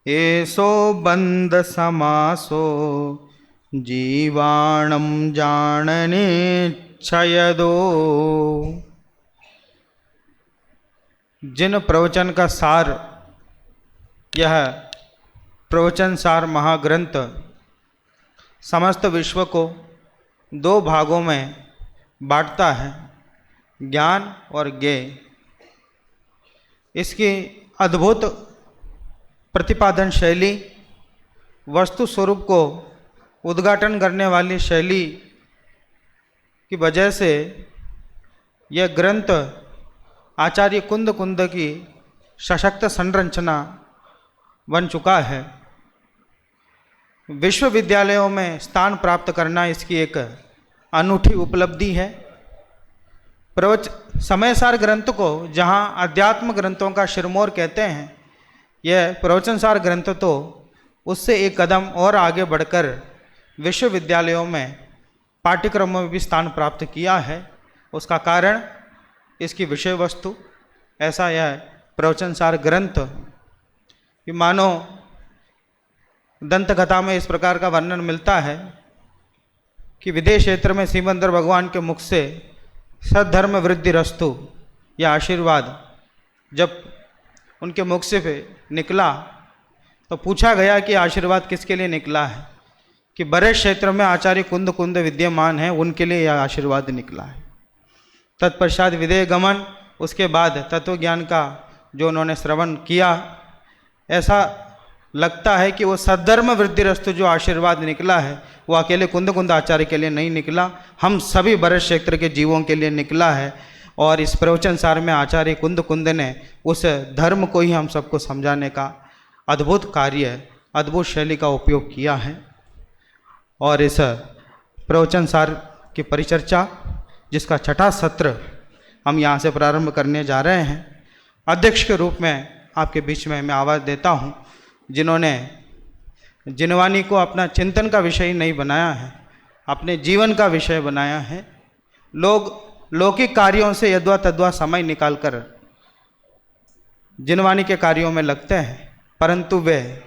एसो बंद समासो जीवाणम जानने क्षयदो। जिन प्रवचन का सार यह प्रवचन सार महाग्रंथ समस्त विश्व को दो भागों में बांटता है, ज्ञान और ज्ञेय। इसकी अद्भुत प्रतिपादन शैली, वस्तु स्वरूप को उद्घाटन करने वाली शैली की वजह से यह ग्रंथ आचार्य कुंद कुंद की सशक्त संरचना बन चुका है। विश्वविद्यालयों में स्थान प्राप्त करना इसकी एक अनूठी उपलब्धि है। समयसार ग्रंथ को जहाँ अध्यात्म ग्रंथों का शिरमौर कहते हैं, यह प्रवचनसार ग्रंथ तो उससे एक कदम और आगे बढ़कर विश्वविद्यालयों में पाठ्यक्रमों में भी स्थान प्राप्त किया है। उसका कारण इसकी विषय वस्तु ऐसा यह प्रवचनसार ग्रंथ कि मानो दंत कथा में इस प्रकार का वर्णन मिलता है कि विदेश क्षेत्र में सिमंदर भगवान के मुख से सद्धर्म वृद्धि रस्तु यह आशीर्वाद जब उनके मुख से निकला तो पूछा गया कि आशीर्वाद किसके लिए निकला है, कि बड़े क्षेत्र में आचार्य कुंद कुंद विद्यमान है, उनके लिए यह आशीर्वाद निकला है। तत्पश्चात विदेह गमन, उसके बाद तत्व ज्ञान का जो उन्होंने श्रवण किया, ऐसा लगता है कि वो सद्धर्म वृद्धि रस्तु जो आशीर्वाद निकला है वो अकेले कुंद कुंद आचार्य के लिए नहीं निकला, हम सभी बड़े क्षेत्र के जीवों के लिए निकला है। और इस प्रवचन सार में आचार्य कुंद कुंद ने उस धर्म को ही हम सबको समझाने का अद्भुत कार्य, अद्भुत शैली का उपयोग किया है। और इस प्रवचन सार की परिचर्चा जिसका छठा सत्र हम यहाँ से प्रारंभ करने जा रहे हैं, अध्यक्ष के रूप में आपके बीच में मैं आवाज़ देता हूँ, जिन्होंने जिनवानी को अपना चिंतन का विषय नहीं बनाया है, अपने जीवन का विषय बनाया है। लोग लौकिक कार्यों से यद्वा तद्वा समय निकालकर जिनवानी के कार्यों में लगते हैं, परंतु वे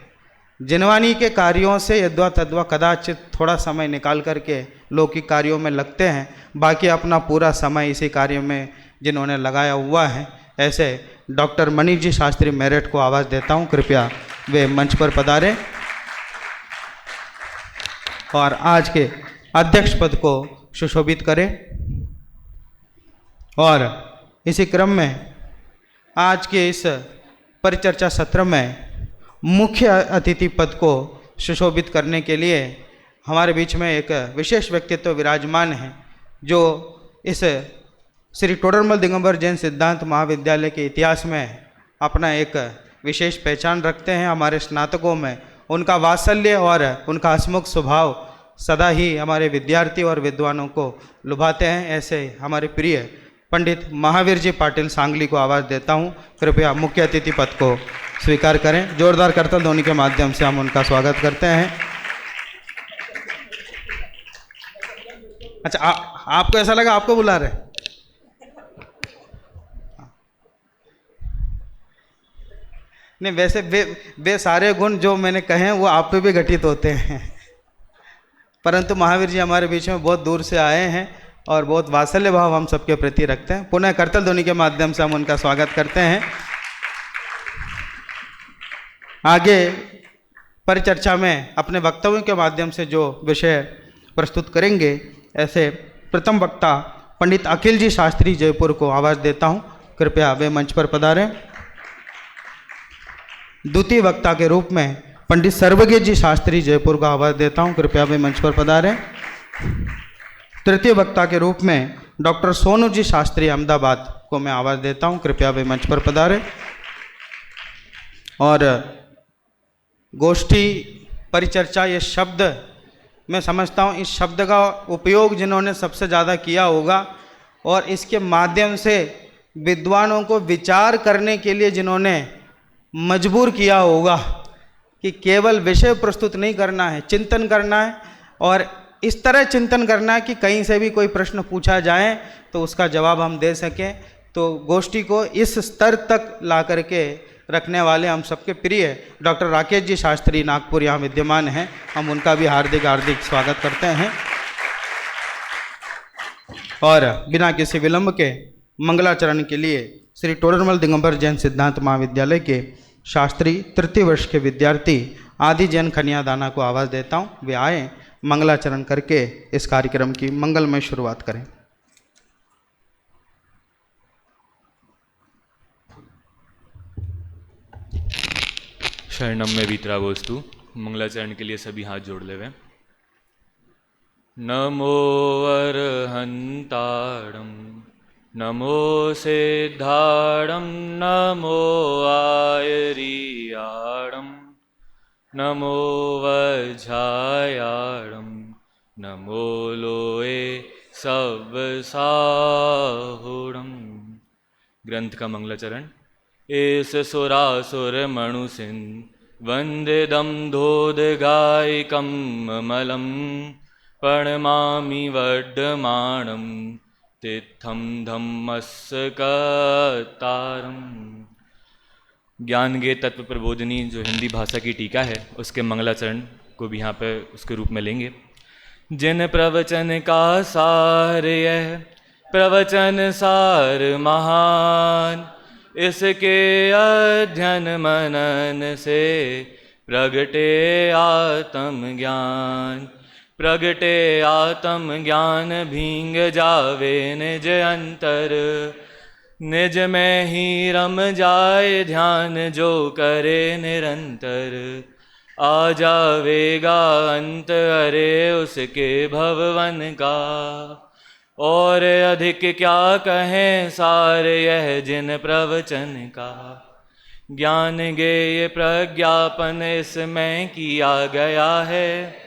जिनवानी के कार्यों से यद्वा तद्वा कदाचित थोड़ा समय निकाल करके लौकिक कार्यों में लगते हैं, बाकी अपना पूरा समय इसी कार्य में जिन्होंने लगाया हुआ है। ऐसे डॉक्टर मनीष जी शास्त्री मेरठ को आवाज़ देता हूँ, कृपया वे मंच पर पधारें और आज के अध्यक्ष पद को सुशोभित करें। और इसी क्रम में आज के इस परिचर्चा सत्र में मुख्य अतिथि पद को सुशोभित करने के लिए हमारे बीच में एक विशेष व्यक्तित्व विराजमान है, जो इस श्री टोडरमल दिगंबर जैन सिद्धांत महाविद्यालय के इतिहास में अपना एक विशेष पहचान रखते हैं। हमारे स्नातकों में उनका वात्सल्य और उनका हंसमुख स्वभाव सदा ही हमारे विद्यार्थी और विद्वानों को लुभाते हैं। ऐसे हमारे प्रिय पंडित महावीर जी पाटिल सांगली को आवाज़ देता हूँ, कृपया मुख्य अतिथि पद को स्वीकार करें। जोरदार करतल ध्वनि के माध्यम से हम उनका स्वागत करते हैं। अच्छा, आपको ऐसा लगा आपको बुला रहे? नहीं, वैसे वे सारे गुण जो मैंने कहे हैं वो आप पे भी घटित होते हैं, परंतु महावीर जी हमारे बीच में बहुत दूर से आए हैं और बहुत वात्सल्य भाव हम सबके प्रति रखते हैं। पुनः करतल ध्वनि के माध्यम से हम उनका स्वागत करते हैं। आगे परिचर्चा में अपने वक्तव्यों के माध्यम से जो विषय प्रस्तुत करेंगे, ऐसे प्रथम वक्ता पंडित अखिल जी शास्त्री जयपुर को आवाज़ देता हूँ, कृपया वे मंच पर पधारें। द्वितीय वक्ता के रूप में पंडित सर्वज्ञ जी शास्त्री जयपुर को आवाज़ देता हूँ, कृपया वे मंच पर पधारें। तृतीय वक्ता के रूप में डॉक्टर सोनू जी शास्त्री अहमदाबाद को मैं आवाज़ देता हूँ, कृपया वे मंच पर पधारें। और गोष्ठी परिचर्चा ये शब्द मैं समझता हूँ, इस शब्द का उपयोग जिन्होंने सबसे ज़्यादा किया होगा और इसके माध्यम से विद्वानों को विचार करने के लिए जिन्होंने मजबूर किया होगा कि केवल विषय प्रस्तुत नहीं करना है, चिंतन करना है और इस तरह चिंतन करना है कि कहीं से भी कोई प्रश्न पूछा जाए तो उसका जवाब हम दे सकें। तो गोष्ठी को इस स्तर तक ला करके रखने वाले हम सबके प्रिय डॉक्टर राकेश जी शास्त्री नागपुर यहाँ विद्यमान हैं। हम उनका भी हार्दिक हार्दिक स्वागत करते हैं और बिना किसी विलंब के मंगलाचरण के लिए श्री टोडरमल दिगंबर जैन सिद्धांत महाविद्यालय के शास्त्री तृतीय वर्ष के विद्यार्थी आदि जैन खनिया दाना को आवाज़ देता हूँ। वे आए मंगलाचरण करके इस कार्यक्रम की मंगलमय शुरुआत करें। शरणम में वीतरागोस्तु। मंगलाचरण के लिए सभी हाथ जोड़ ले। नमो अरहंताणं नमो सिद्धाणं नमो आयरियाणं नमो वज्रायाणं नमो लोए सवसाहुणं। ग्रंथ का मंगलाचरण। एस सुरासुर मणुसिन वंदिदम धोदगायिकं ममलं प्रणमामि वर्धमानं तीर्थं धम्मस्कतारं। ज्ञान गे तत्व प्रबोधिनी जो हिंदी भाषा की टीका है उसके मंगलाचरण को भी यहाँ पे उसके रूप में लेंगे। जिन प्रवचन का सार यह प्रवचन सार महान, इसके अध्ययन मनन से प्रगटे आत्म ज्ञान। प्रगटे आत्म ज्ञान भींग जावे निज अंतर, निज में ही रम जाए ध्यान जो करे निरंतर। आ जावेगा अंत अरे उसके भवन का, और अधिक क्या कहें सार यह जिन प्रवचन का। ज्ञान गेय प्रज्ञापन इसमें किया गया है,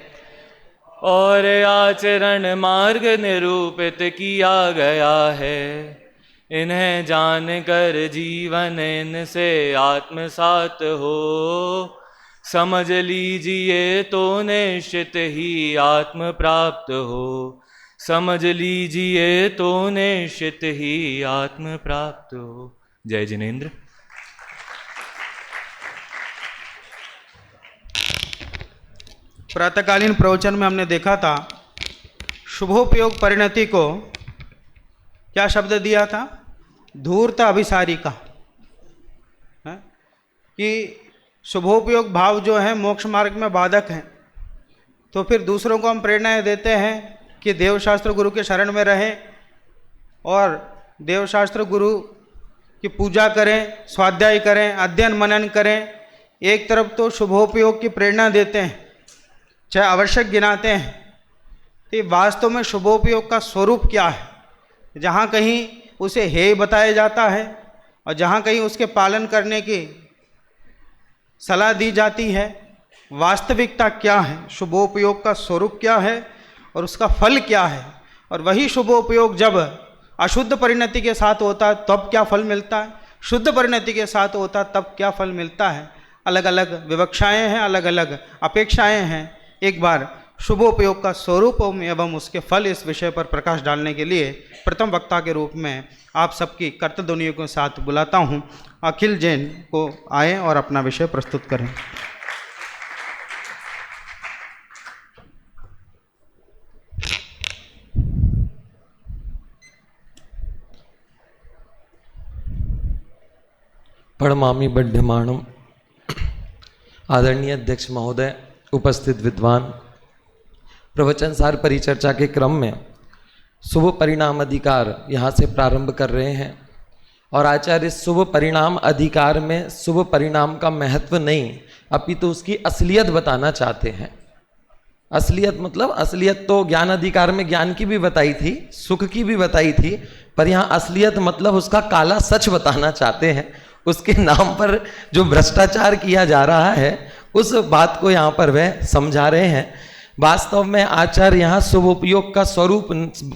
और आचरण मार्ग निरूपित किया गया है। इन्हें जान कर जीवन इनसे आत्मसात हो, समझ लीजिए तो निश्चित ही आत्म प्राप्त हो। समझ लीजिए तो निश्चित ही आत्म प्राप्त हो। जय जिनेन्द्र। प्रातःकालीन प्रवचन में हमने देखा था शुभोपयोग परिणति को क्या शब्द दिया था? धूर्ता अभिसारी का है कि शुभोपयोग भाव जो है मोक्ष मार्ग में बाधक हैं। तो फिर दूसरों को हम प्रेरणाएं देते हैं कि देवशास्त्र गुरु के शरण में रहें और देवशास्त्र गुरु की पूजा करें, स्वाध्याय करें, अध्ययन मनन करें। एक तरफ तो शुभोपयोग की प्रेरणा देते हैं, चाहे आवश्यक गिनाते हैं, तो वास्तव में शुभोपयोग का स्वरूप क्या है? जहाँ कहीं उसे हेय बताया जाता है और जहाँ कहीं उसके पालन करने की सलाह दी जाती है। वास्तविकता क्या है? शुभोपयोग का स्वरूप क्या है और उसका फल क्या है? और वही शुभोपयोग जब अशुद्ध परिणति के साथ होता है तब क्या फल मिलता है, शुद्ध परिणति के साथ होता है तब क्या फल मिलता है। अलग अलग विवक्षाएं हैं, अलग अलग अपेक्षाएं हैं। एक बार शुभोपयोग का स्वरूप एवं उसके फल इस विषय पर प्रकाश डालने के लिए प्रथम वक्ता के रूप में आप सबकी कर्तध्वनियों के साथ बुलाता हूं। अखिल जैन को आए और अपना विषय प्रस्तुत करें। प्रणमामि बड्ढमाणम। आदरणीय अध्यक्ष महोदय, उपस्थित विद्वान, प्रवचन सार परिचर्चा के क्रम में शुभ परिणाम अधिकार यहाँ से प्रारंभ कर रहे हैं और आचार्य शुभ परिणाम अधिकार में शुभ परिणाम का महत्व नहीं अपितु उसकी असलियत बताना चाहते हैं। असलियत मतलब असलियत तो ज्ञान अधिकार में ज्ञान की भी बताई थी, सुख की भी बताई थी, पर यहाँ असलियत मतलब उसका काला सच बताना चाहते हैं। उसके नाम पर जो भ्रष्टाचार किया जा रहा है उस बात को यहाँ पर वह समझा रहे हैं। वास्तव में आचार्य यहाँ शुभोपयोग का स्वरूप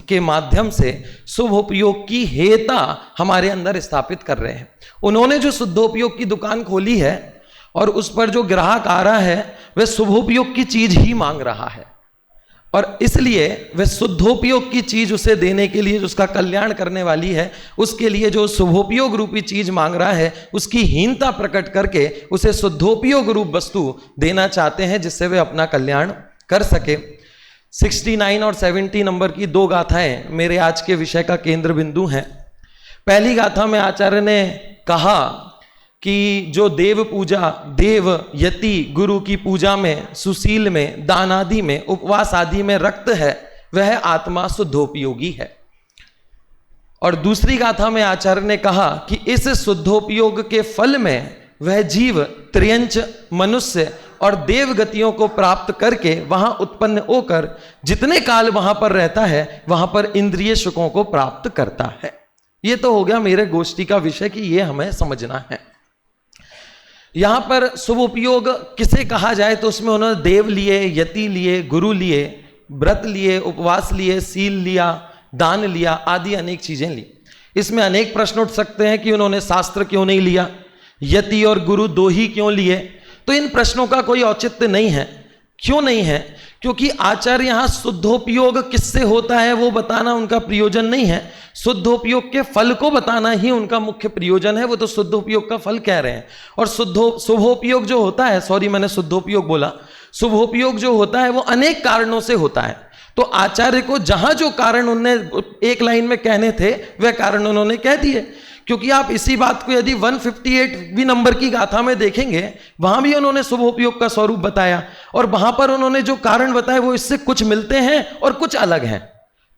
के माध्यम से शुभोपयोग की हेयता हमारे अंदर स्थापित कर रहे हैं। उन्होंने जो शुद्धोपयोग की दुकान खोली है और उस पर जो ग्राहक आ रहा है वह शुभोपयोग की चीज ही मांग रहा है। और इसलिए वह शुद्धोपयोग की चीज उसे देने के लिए, जो उसका कल्याण करने वाली है, उसके लिए जो शुभोपयोग रूपी चीज मांग रहा है, उसकी हीनता प्रकट करके उसे शुद्धोपयोग रूप वस्तु देना चाहते हैं, जिससे वे अपना कल्याण कर सके। 69 और 70 नंबर की दो गाथाएं मेरे आज के विषय का केंद्र बिंदु हैं। पहली गाथा में आचार्य ने कहा कि जो देव पूजा, देव यति गुरु की पूजा में, सुशील में, दान आदि में, उपवास आदि में रक्त है, वह आत्मा शुद्धोपयोगी है। और दूसरी गाथा में आचार्य ने कहा कि इस शुद्धोपयोग के फल में वह जीव त्रियंच, मनुष्य और देव गतियों को प्राप्त करके वहां उत्पन्न होकर जितने काल वहां पर रहता है, वहां पर इंद्रिय सुखों को प्राप्त करता है। यह तो हो गया मेरे गोष्ठी का विषय कि यह हमें समझना है। यहां पर शुभ उपयोग किसे कहा जाए तो उसमें उन्होंने देव लिए, यति लिए, गुरु लिए, व्रत लिए, उपवास लिए, सील लिया, दान लिया, आदि अनेक चीजें ली। इसमें अनेक प्रश्न उठ सकते हैं कि उन्होंने शास्त्र क्यों नहीं लिया, यति और गुरु दो ही क्यों लिए। तो इन प्रश्नों का कोई औचित्य नहीं है। क्यों नहीं है? क्योंकि आचार्य यहां शुद्धोपयोग किससे होता है वो बताना उनका प्रयोजन नहीं है, शुद्धोपयोग के फल को बताना ही उनका मुख्य प्रयोजन है। वो तो शुद्धोपयोग का फल कह रहे हैं। और शुभोपयोग जो होता है, सॉरी मैंने शुद्धोपयोग बोला, शुभोपयोग जो होता है वो अनेक कारणों से होता है। तो आचार्य को जहां जो कारण उन्हें एक लाइन में कहने थे वह कारण उन्होंने कह दिए। क्योंकि आप इसी बात को यदि 158वीं नंबर की गाथा में देखेंगे, वहां भी उन्होंने शुभोपयोग का स्वरूप बताया और वहां पर उन्होंने जो कारण बताए वो इससे कुछ मिलते हैं और कुछ अलग हैं।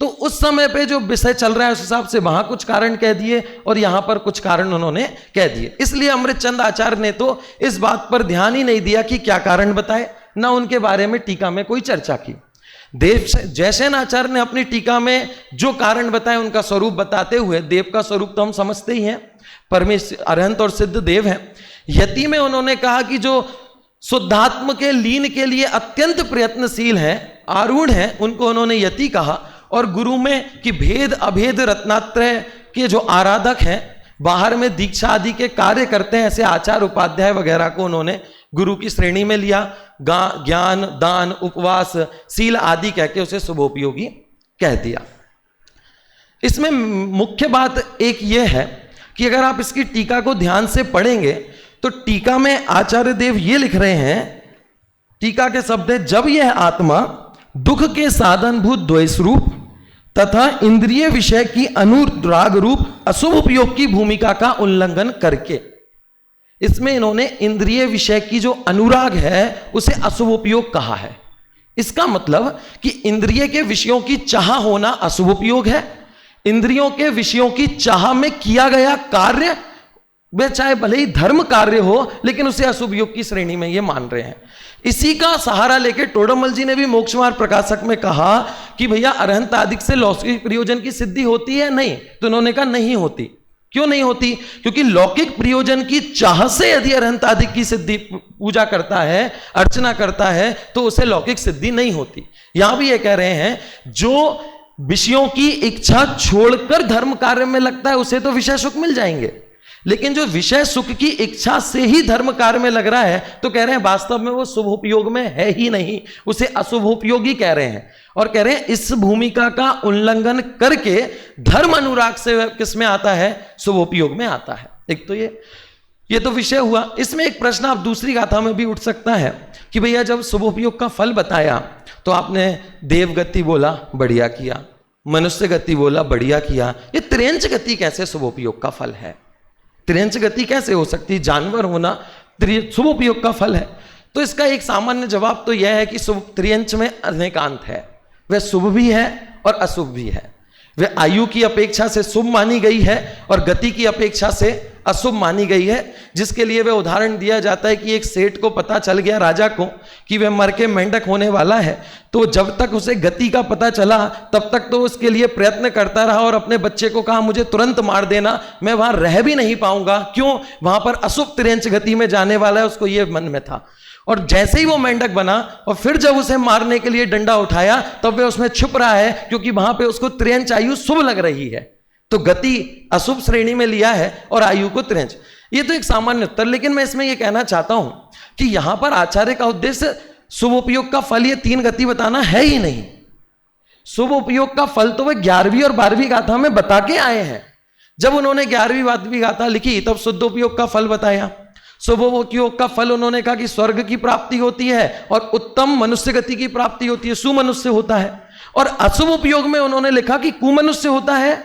तो उस समय पे जो विषय चल रहा है उस हिसाब से वहां कुछ कारण कह दिए और यहां पर कुछ कारण उन्होंने कह दिए। इसलिए अमृतचंद आचार्य ने तो इस बात पर ध्यान ही नहीं दिया कि क्या कारण बताए, ना उनके बारे में टीका में कोई चर्चा की। देव जयसेन आचार्य ने अपनी टीका में जो कारण बताए उनका स्वरूप बताते हुए, देव का स्वरूप तो हम समझते ही हैं, परमेश्वर अरहंत और सिद्ध देव हैं। यति में उन्होंने कहा कि जो शुद्धात्म के लीन के लिए अत्यंत प्रयत्नशील हैं, आरूढ़ हैं, उनको उन्होंने यति कहा। और गुरु में कि भेद अभेद रत्नात्रय के जो आराधक हैं, बाहर में दीक्षा आदि के कार्य करते हैं, ऐसे आचार्य उपाध्याय वगैरह को उन्होंने गुरु की श्रेणी में लिया। ज्ञान, दान, उपवास, सील आदि कह के उसे शुभोपयोगी कह दिया। इसमें मुख्य बात एक यह है कि अगर आप इसकी टीका को ध्यान से पढ़ेंगे तो टीका में आचार्य देव ये लिख रहे हैं, टीका के शब्द है, जब यह आत्मा दुख के साधनभूत द्वेष रूप तथा इंद्रिय विषय की अनुराग रूप अशुभ उपयोग की भूमिका का उल्लंघन करके, इसमें इन्होंने इंद्रिय विषय की जो अनुराग है उसे अशुभ उपयोग कहा है। इसका मतलब कि इंद्रिय के विषयों की चाह होना अशुभ उपयोग है। इंद्रियों के विषयों की चाह में किया गया कार्य वे चाहे भले ही धर्म कार्य हो लेकिन उसे अशुभ योग की श्रेणी में ये मान रहे हैं। इसी का सहारा लेकर टोडरमल जी ने भी मोक्षमार्ग प्रकाशक में कहा कि भैया अरहंत आदिक से लौकिक प्रयोजन की सिद्धि होती है नहीं, तो उन्होंने कहा नहीं होती। क्यों नहीं होती? क्योंकि लौकिक प्रयोजन की चाह से यदि अरहंत आदिक की सिद्धि पूजा करता है, अर्चना करता है, तो उसे लौकिक सिद्धि नहीं होती। यहां भी ये कह रहे हैं जो विषयों की इच्छा छोड़कर धर्म कार्य में लगता है उसे तो विषय सुख मिल जाएंगे, लेकिन जो विषय सुख की इच्छा से ही धर्म कार्य में लग रहा है तो कह रहे हैं वास्तव में वो शुभोपयोग में है ही नहीं, उसे अशुभोपयोगी कह रहे हैं। और कह रहे हैं इस भूमिका का उल्लंघन करके धर्म अनुराग से किस में आता है? शुभोपयोग में आता है। एक तो ये तो विषय हुआ। इसमें एक प्रश्न आप दूसरी गाथा में भी उठ सकता है कि भैया जब शुभोपयोग का फल बताया तो आपने देव गति बोला, बढ़िया किया, मनुष्य गति बोला, बढ़िया किया, ये त्रियंच गति कैसे शुभोपयोग का फल है? त्रियंच गति कैसे हो सकती? जानवर होना शुभोपयोग का फल है। तो इसका एक सामान्य जवाब तो यह है कि त्रियंच में अनेकांत है, वह शुभ भी है और अशुभ भी है। वह आयु की अपेक्षा से शुभ मानी गई है और गति की अपेक्षा से अशुभ मानी गई है, जिसके लिए वह उदाहरण दिया जाता है कि एक सेठ को पता चल गया, राजा को, कि वह मर के मेंढक होने वाला है, तो जब तक उसे गति का पता चला तब तक तो उसके लिए प्रयत्न करता रहा और अपने बच्चे को कहा मुझे तुरंत मार देना, मैं वहां रह भी नहीं पाऊंगा। क्यों? वहां पर अशुभ त्रियंच गति में जाने वाला है, उसको यह मन में था। और जैसे ही वो मेंढक बना और फिर जब उसे मारने के लिए डंडा उठाया तब वह उसमें छुप रहा है, क्योंकि वहां पे उसको त्रियंच आयु शुभ लग रही है। तो गति अशुभ श्रेणी में लिया है और आयु को त्रियंच। ये तो एक सामान्य उत्तर, लेकिन मैं इसमें यह कहना चाहता हूं कि यहां पर आचार्य का उद्देश्य शुभोपयोग का फल ये तीन गति बताना है ही नहीं। शुभ उपयोग का फल तो वह 11वीं और 12वीं गाथा में बता के आए हैं। जब उन्होंने 11वीं 12वीं गाथा लिखी तब शुद्ध उपयोग का फल बताया। शुभ उपयोग का फल उन्होंने कहा कि स्वर्ग की प्राप्ति होती है और उत्तम मनुष्य गति की प्राप्ति होती है, सुमनुष्य होता है। और अशुभ उपयोग में उन्होंने लिखा कि कुमनुष्य होता है,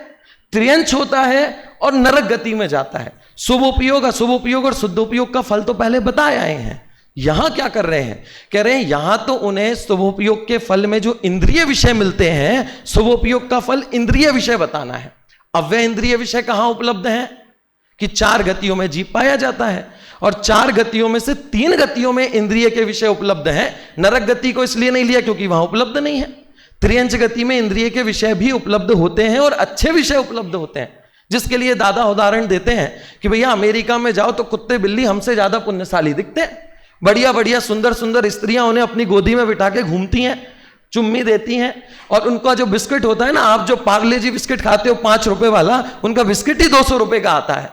त्रियंश होता है और नरक गति में जाता है। शुभ उपयोग, अशुभ उपयोग और शुद्ध उपयोग का फल तो पहले बताए आए हैं। यहां क्या कर रहे हैं, कह रहे हैं यहां तो उन्हें शुभ उपयोग के फल में जो इंद्रिय विषय मिलते हैं, शुभ उपयोग का फल इंद्रिय विषय बताना है। अब वे इंद्रिय विषय कहां उपलब्ध हैं कि 4 गतियों में जीव पाया जाता है और 4 गतियों में से 3 गतियों में इंद्रिय के विषय उपलब्ध हैं। नरक गति को इसलिए नहीं लिया क्योंकि वहां उपलब्ध नहीं है। त्रियंश गति में इंद्रिय के विषय भी उपलब्ध होते हैं और अच्छे विषय उपलब्ध होते हैं, जिसके लिए दादा उदाहरण देते हैं कि भैया अमेरिका में जाओ तो कुत्ते बिल्ली हमसे ज्यादा पुण्यशाली दिखते हैं। बढ़िया बढ़िया सुंदर सुंदर स्त्रियां उन्हें अपनी गोदी में बिठा के घूमती हैं, चुम्मी देती हैं, और उनका जो बिस्किट होता है ना, आप जो पार्ले जी बिस्किट खाते हो 5 रुपए वाला, उनका बिस्किट ही 200 रुपए का आता है।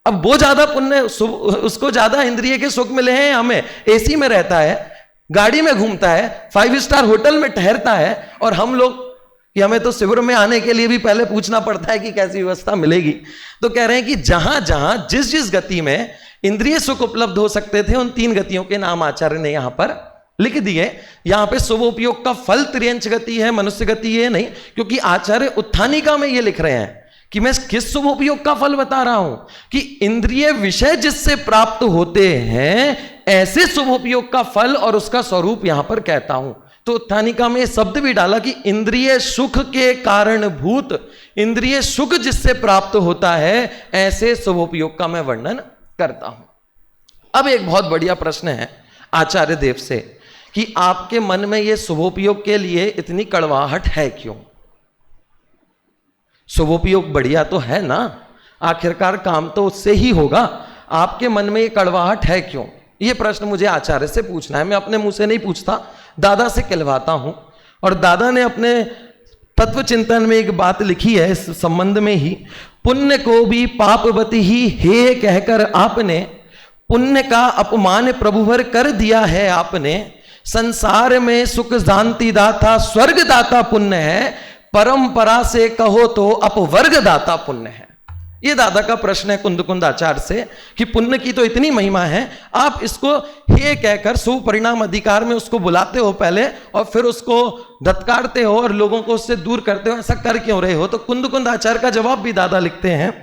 अब वो ज्यादा पुण्य, उसको ज्यादा इंद्रिय के सुख मिले हैं। हमें एसी में रहता है, गाड़ी में घूमता है, 5 स्टार होटल में ठहरता है, और हम लोग कि हमें तो शिविर में आने के लिए भी पहले पूछना पड़ता है कि कैसी व्यवस्था मिलेगी। तो कह रहे हैं कि जहां जहां जिस जिस गति में इंद्रिय सुख उपलब्ध हो सकते थे, उन 3 गतियों के नाम आचार्य ने यहां पर लिख दिए। यहां पे शुभ उपयोग का फल त्रियंश गति है, मनुष्य गति है नहीं, क्योंकि आचार्य उत्थानिका में ये लिख रहे हैं कि मैं किस शुभ उपयोग का फल बता रहा हूं कि इंद्रिय विषय जिससे प्राप्त होते हैं, ऐसे शुभ उपयोग का फल और उसका स्वरूप यहां पर कहता हूं। तो उत्थानिका में शब्द भी डाला कि इंद्रिय सुख के कारणभूत, इंद्रिय सुख जिससे प्राप्त होता है, ऐसे शुभ उपयोग का मैं वर्णन करता हूं। अब एक बहुत बढ़िया प्रश्न है आचार्य देव से कि आपके मन में यह शुभोपयोग के लिए इतनी कड़वाहट है क्यों? शुभोपयोग बढ़िया तो है ना, आखिरकार काम तो उससे ही होगा। आपके मन में यह कड़वाहट है क्यों? यह प्रश्न मुझे आचार्य से पूछना है। मैं अपने मुंह से नहीं पूछता, दादा से कहलवाता हूं। और दादा ने अपने तत्व चिंतन में एक बात लिखी है इस संबंध में ही, पुण्य को भी पापवती ही हे कहकर आपने, पुण्य का अपमान प्रभुवर कर दिया है आपने। संसार में सुख शांति दाता स्वर्ग दाता पुण्य है, परंपरा से कहो तो अपवर्ग दाता पुण्य है। ये दादा का प्रश्न है कुंद आचार्य से कि पुण्य की तो इतनी महिमा है, आप इसको हे कहकर शुभ परिणाम अधिकार में उसको बुलाते हो पहले और फिर उसको धत्कारते हो और लोगों को उससे दूर करते हो, ऐसा कर क्यों रहे हो? तो कुंद आचार्य का जवाब भी दादा लिखते हैं,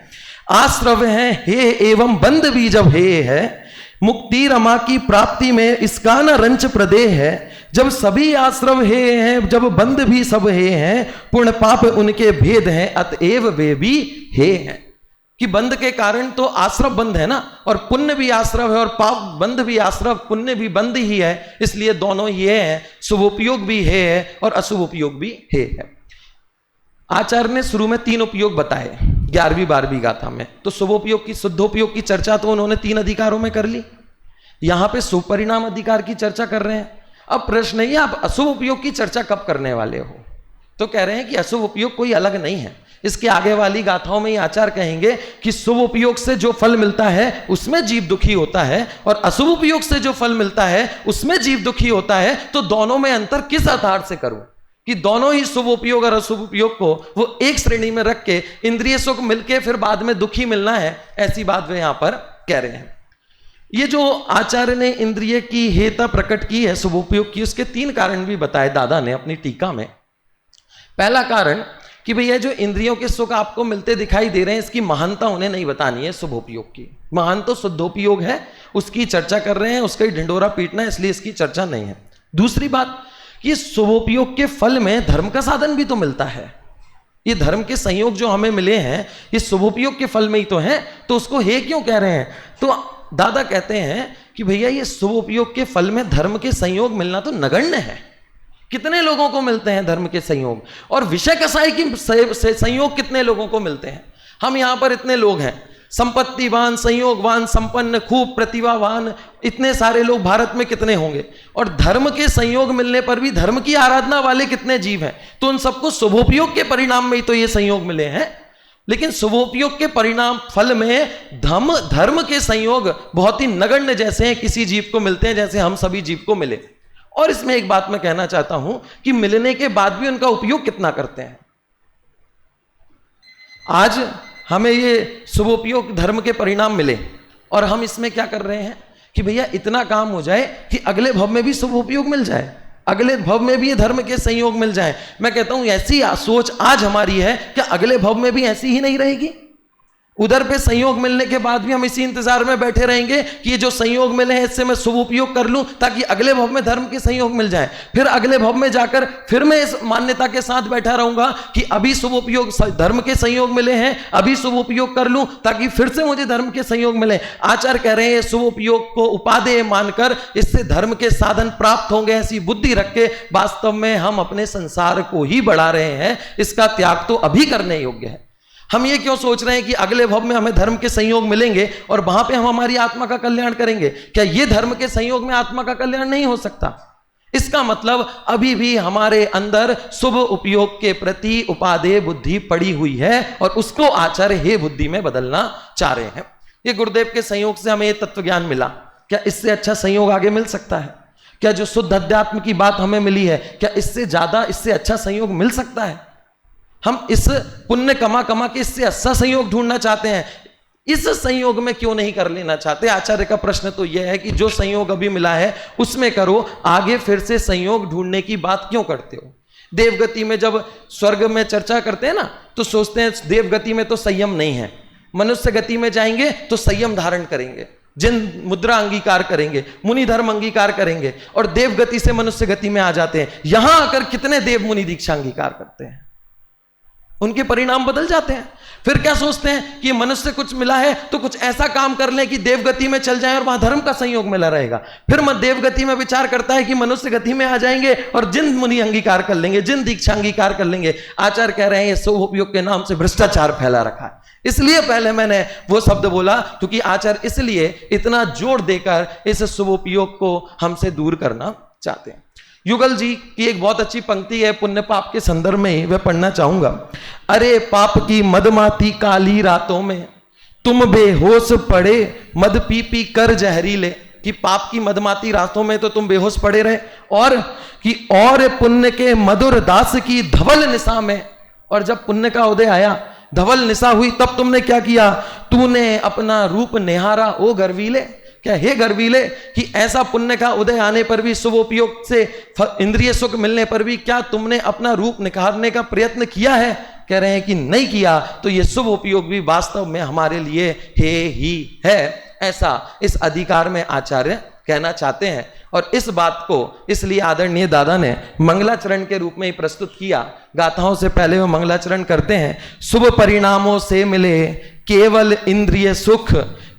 आश्रव है हे एवं बंद भी जब हे है, मुक्ति रमा की प्राप्ति में इसका न रंच प्रदेह है। जब सभी आश्रव हे हैं, जब बंद भी सब हे हैं, पुण्य पाप उनके भेद हैं, अतएव वे भी हे हैं। कि बंद के कारण तो आश्रव बंद है ना, और पुण्य भी आश्रव है और पाप बंद भी आश्रव, पुण्य भी बंद ही है, इसलिए दोनों ये हैं, शुभोपयोग भी है और अशुभ उपयोग भी है। आचार्य ने शुरू में 3 उपयोग बताए 11वीं 12वीं गाथा में, तो शुभोपयोग की शुद्धोपयोग की चर्चा तो उन्होंने 3 अधिकारों में कर ली, यहां पे शुभ परिणाम अधिकार की चर्चा कर रहे हैं। अब प्रश्न ये, आप अशुभ उपयोग की चर्चा कब करने वाले हो? तो कह रहे हैं कि अशुभ उपयोग कोई अलग नहीं है, इसके आगे वाली गाथाओं में ये आचार्य कहेंगे कि शुभ उपयोग से जो फल मिलता है उसमें जीव दुखी होता है और अशुभ उपयोग से जो फल मिलता है उसमें जीव दुखी होता है। तो दोनों में अंतर किस आधार से करूं कि दोनों ही शुभ उपयोग और अशुभ उपयोग को वो एक श्रेणी में रख के इंद्रिय सुख मिलके फिर बाद में दुखी मिलना है, ऐसी बात वे यहां पर कह रहे हैं। ये जो आचार्य ने इंद्रिय की हेता प्रकट की है शुभ उपयोग की, उसके 3 कारण भी बताए दादा ने अपनी टीका में। पहला कारण कि भैया जो इंद्रियों के सुख आपको मिलते दिखाई दे रहे हैं, इसकी महानता उन्हें नहीं बतानी है शुभोपयोग की। महान तो शुद्धोपयोग है, उसकी चर्चा कर रहे हैं, उसका ही ढिंडोरा पीटना है, इसलिए इसकी चर्चा नहीं है। दूसरी बात, ये शुभोपयोग के फल में धर्म का साधन भी तो मिलता है। ये धर्म के संयोग जो हमें मिले हैं ये शुभोपयोग के फल में ही तो हैं, तो उसको हे क्यों कह रहे हैं? तो दादा कहते हैं कि भैया ये शुभोपयोग के फल में धर्म के संयोग मिलना तो नगण्य है। कितने लोगों को मिलते हैं धर्म के संयोग, और विषय कसाई की संयोग कितने लोगों को मिलते हैं? हम यहां पर इतने लोग हैं, संपत्तिवान, संयोगवान, संपन्न, खूब प्रतिभावान, इतने सारे लोग भारत में कितने होंगे, और धर्म के संयोग मिलने पर भी धर्म की आराधना वाले कितने जीव हैं? तो उन सबको शुभोपयोग के परिणाम में ही तो ये संयोग मिले हैं। लेकिन शुभोपयोग के परिणाम फल में धर्म के संयोग बहुत ही नगण्य जैसे हैं, किसी जीव को मिलते हैं जैसे हम सभी जीव को मिले। और इसमें एक बात मैं कहना चाहता हूं कि मिलने के बाद भी उनका उपयोग कितना करते हैं। आज हमें ये शुभोपयोग धर्म के परिणाम मिले और हम इसमें क्या कर रहे हैं कि भैया इतना काम हो जाए कि अगले भव में भी शुभोपयोग मिल जाए, अगले भव में भी ये धर्म के संयोग मिल जाए। मैं कहता हूं ऐसी सोच आज हमारी है कि अगले भव में भी ऐसी ही नहीं रहेगी। उधर पे संयोग मिलने के बाद भी हम इसी इंतजार में बैठे रहेंगे कि ये जो संयोग मिले हैं इससे मैं शुभ उपयोग कर लूं ताकि अगले भव में धर्म के संयोग मिल जाए। फिर अगले भव में जाकर फिर मैं इस मान्यता के साथ बैठा रहूंगा कि अभी शुभ उपयोग धर्म के संयोग मिले हैं, अभी शुभ उपयोग कर लूं ताकि फिर से मुझे धर्म के संयोग मिले। आचार्य कह रहे हैं शुभ उपयोग को उपादेय मानकर इससे धर्म के साधन प्राप्त होंगे, ऐसी बुद्धि रख के वास्तव में हम अपने संसार को ही बढ़ा रहे हैं। इसका त्याग तो अभी करने योग्य है। हम ये क्यों सोच रहे हैं कि अगले भव में हमें धर्म के संयोग मिलेंगे और वहां पे हम हमारी आत्मा का कल्याण करेंगे? क्या ये धर्म के संयोग में आत्मा का कल्याण नहीं हो सकता? इसका मतलब अभी भी हमारे अंदर शुभ उपयोग के प्रति उपादेय बुद्धि पड़ी हुई है और उसको आचार्य हे बुद्धि में बदलना चाह रहे हैं। ये गुरुदेव के संयोग से हमें ये तत्व ज्ञान मिला। क्या इससे अच्छा संयोग आगे मिल सकता है? क्या जो शुद्ध अध्यात्म की बात हमें मिली है, क्या इससे ज्यादा, इससे अच्छा संयोग मिल सकता है? हम इस पुण्य कमा कमा के इससे अच्छा संयोग ढूंढना चाहते हैं, इस संयोग में क्यों नहीं कर लेना चाहते? आचार्य का प्रश्न तो यह है कि जो संयोग अभी मिला है उसमें करो, आगे फिर से संयोग ढूंढने की बात क्यों करते हो? देवगति में जब स्वर्ग में चर्चा करते हैं ना तो सोचते हैं देवगति में तो संयम नहीं है, मनुष्य गति में जाएंगे तो संयम धारण करेंगे, जिन मुद्रा अंगीकार करेंगे, मुनि धर्म अंगीकार करेंगे और देवगति से मनुष्य गति में आ जाते हैं। यहां आकर कितने देव मुनि दीक्षा अंगीकार करते हैं, उनके परिणाम बदल जाते हैं। फिर क्या सोचते हैं कि मनुष्य कुछ मिला है तो कुछ ऐसा काम कर लें कि देवगति में चल जाए और वहां धर्म का संयोग मिला रहेगा। फिर मैं देवगति में विचार करता है कि मनुष्य गति में आ जाएंगे और जिन मुनि अंगीकार कर लेंगे, जिन दीक्षा अंगीकार कर लेंगे। आचार्य कह रहे हैं ये शुभ उपयोग के नाम से भ्रष्टाचार फैला रखा है। इसलिए पहले मैंने वो शब्द बोला क्योंकि आचार्य इसलिए इतना जोर देकर इस शुभ उपयोग को हमसे दूर करना चाहते हैं। युगल जी की एक बहुत अच्छी पंक्ति है पुण्य पाप के संदर्भ में, वह पढ़ना चाहूंगा। अरे पाप की मदमाती काली रातों में तुम बेहोश पड़े मद पी पी कर जहरीले, कि पाप की मदमाती रातों में तो तुम बेहोश पड़े रहे और कि और पुण्य के मधुर दास की धवल निशा में, और जब पुण्य का उदय आया, धवल निशा हुई, तब तुमने क्या किया? तूने अपना रूप निहारा ओ गर्वीले। क्या हे गर्वीले कि ऐसा पुण्य का उदय आने पर भी, शुभ उपयोग से इंद्रिय सुख मिलने पर भी क्या तुमने अपना रूप निखारने का प्रयत्न किया है? कह रहे हैं कि नहीं किया। तो ये शुभ उपयोग भी वास्तव में हमारे लिए हे ही है, ऐसा इस अधिकार में आचार्य कहना चाहते हैं। और इस बात को इसलिए आदरणीय दादा ने मंगलाचरण के रूप में ही प्रस्तुत किया। गाथाओं से पहले वो मंगलाचरण करते हैं। शुभ परिणामों से मिले केवल इंद्रिय सुख,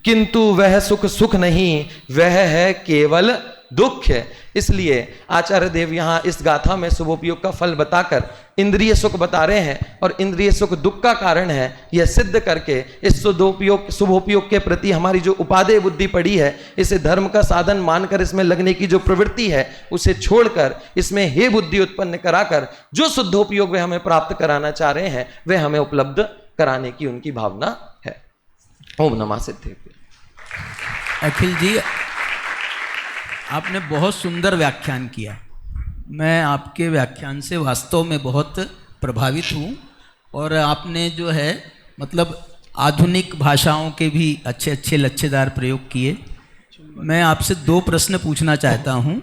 किंतु वह सुख सुख नहीं, वह है केवल दुख है। इसलिए आचार्य देव यहां इस गाथा में शुभोपयोग का फल बताकर इंद्रिय सुख बता रहे हैं और इंद्रिय सुख दुख का कारण है, यह सिद्ध करके इस शुभोपयोग के प्रति हमारी जो उपादेय बुद्धि पड़ी है, इसे धर्म का साधन मानकर इसमें लगने की जो प्रवृत्ति है उसे छोड़कर इसमें हे बुद्धि उत्पन्न कराकर जो शुद्धोपयोग वे हमें प्राप्त कराना चाह रहे हैं वे हमें उपलब्ध कराने की उनकी भावना है। ओम नमः सिद्धेभ्यो। अखिल जी, आपने बहुत सुंदर व्याख्यान किया। मैं आपके व्याख्यान से वास्तव में बहुत प्रभावित हूँ और आपने जो है मतलब आधुनिक भाषाओं के भी अच्छे अच्छे लच्छेदार प्रयोग किए। मैं आपसे दो प्रश्न पूछना चाहता हूँ।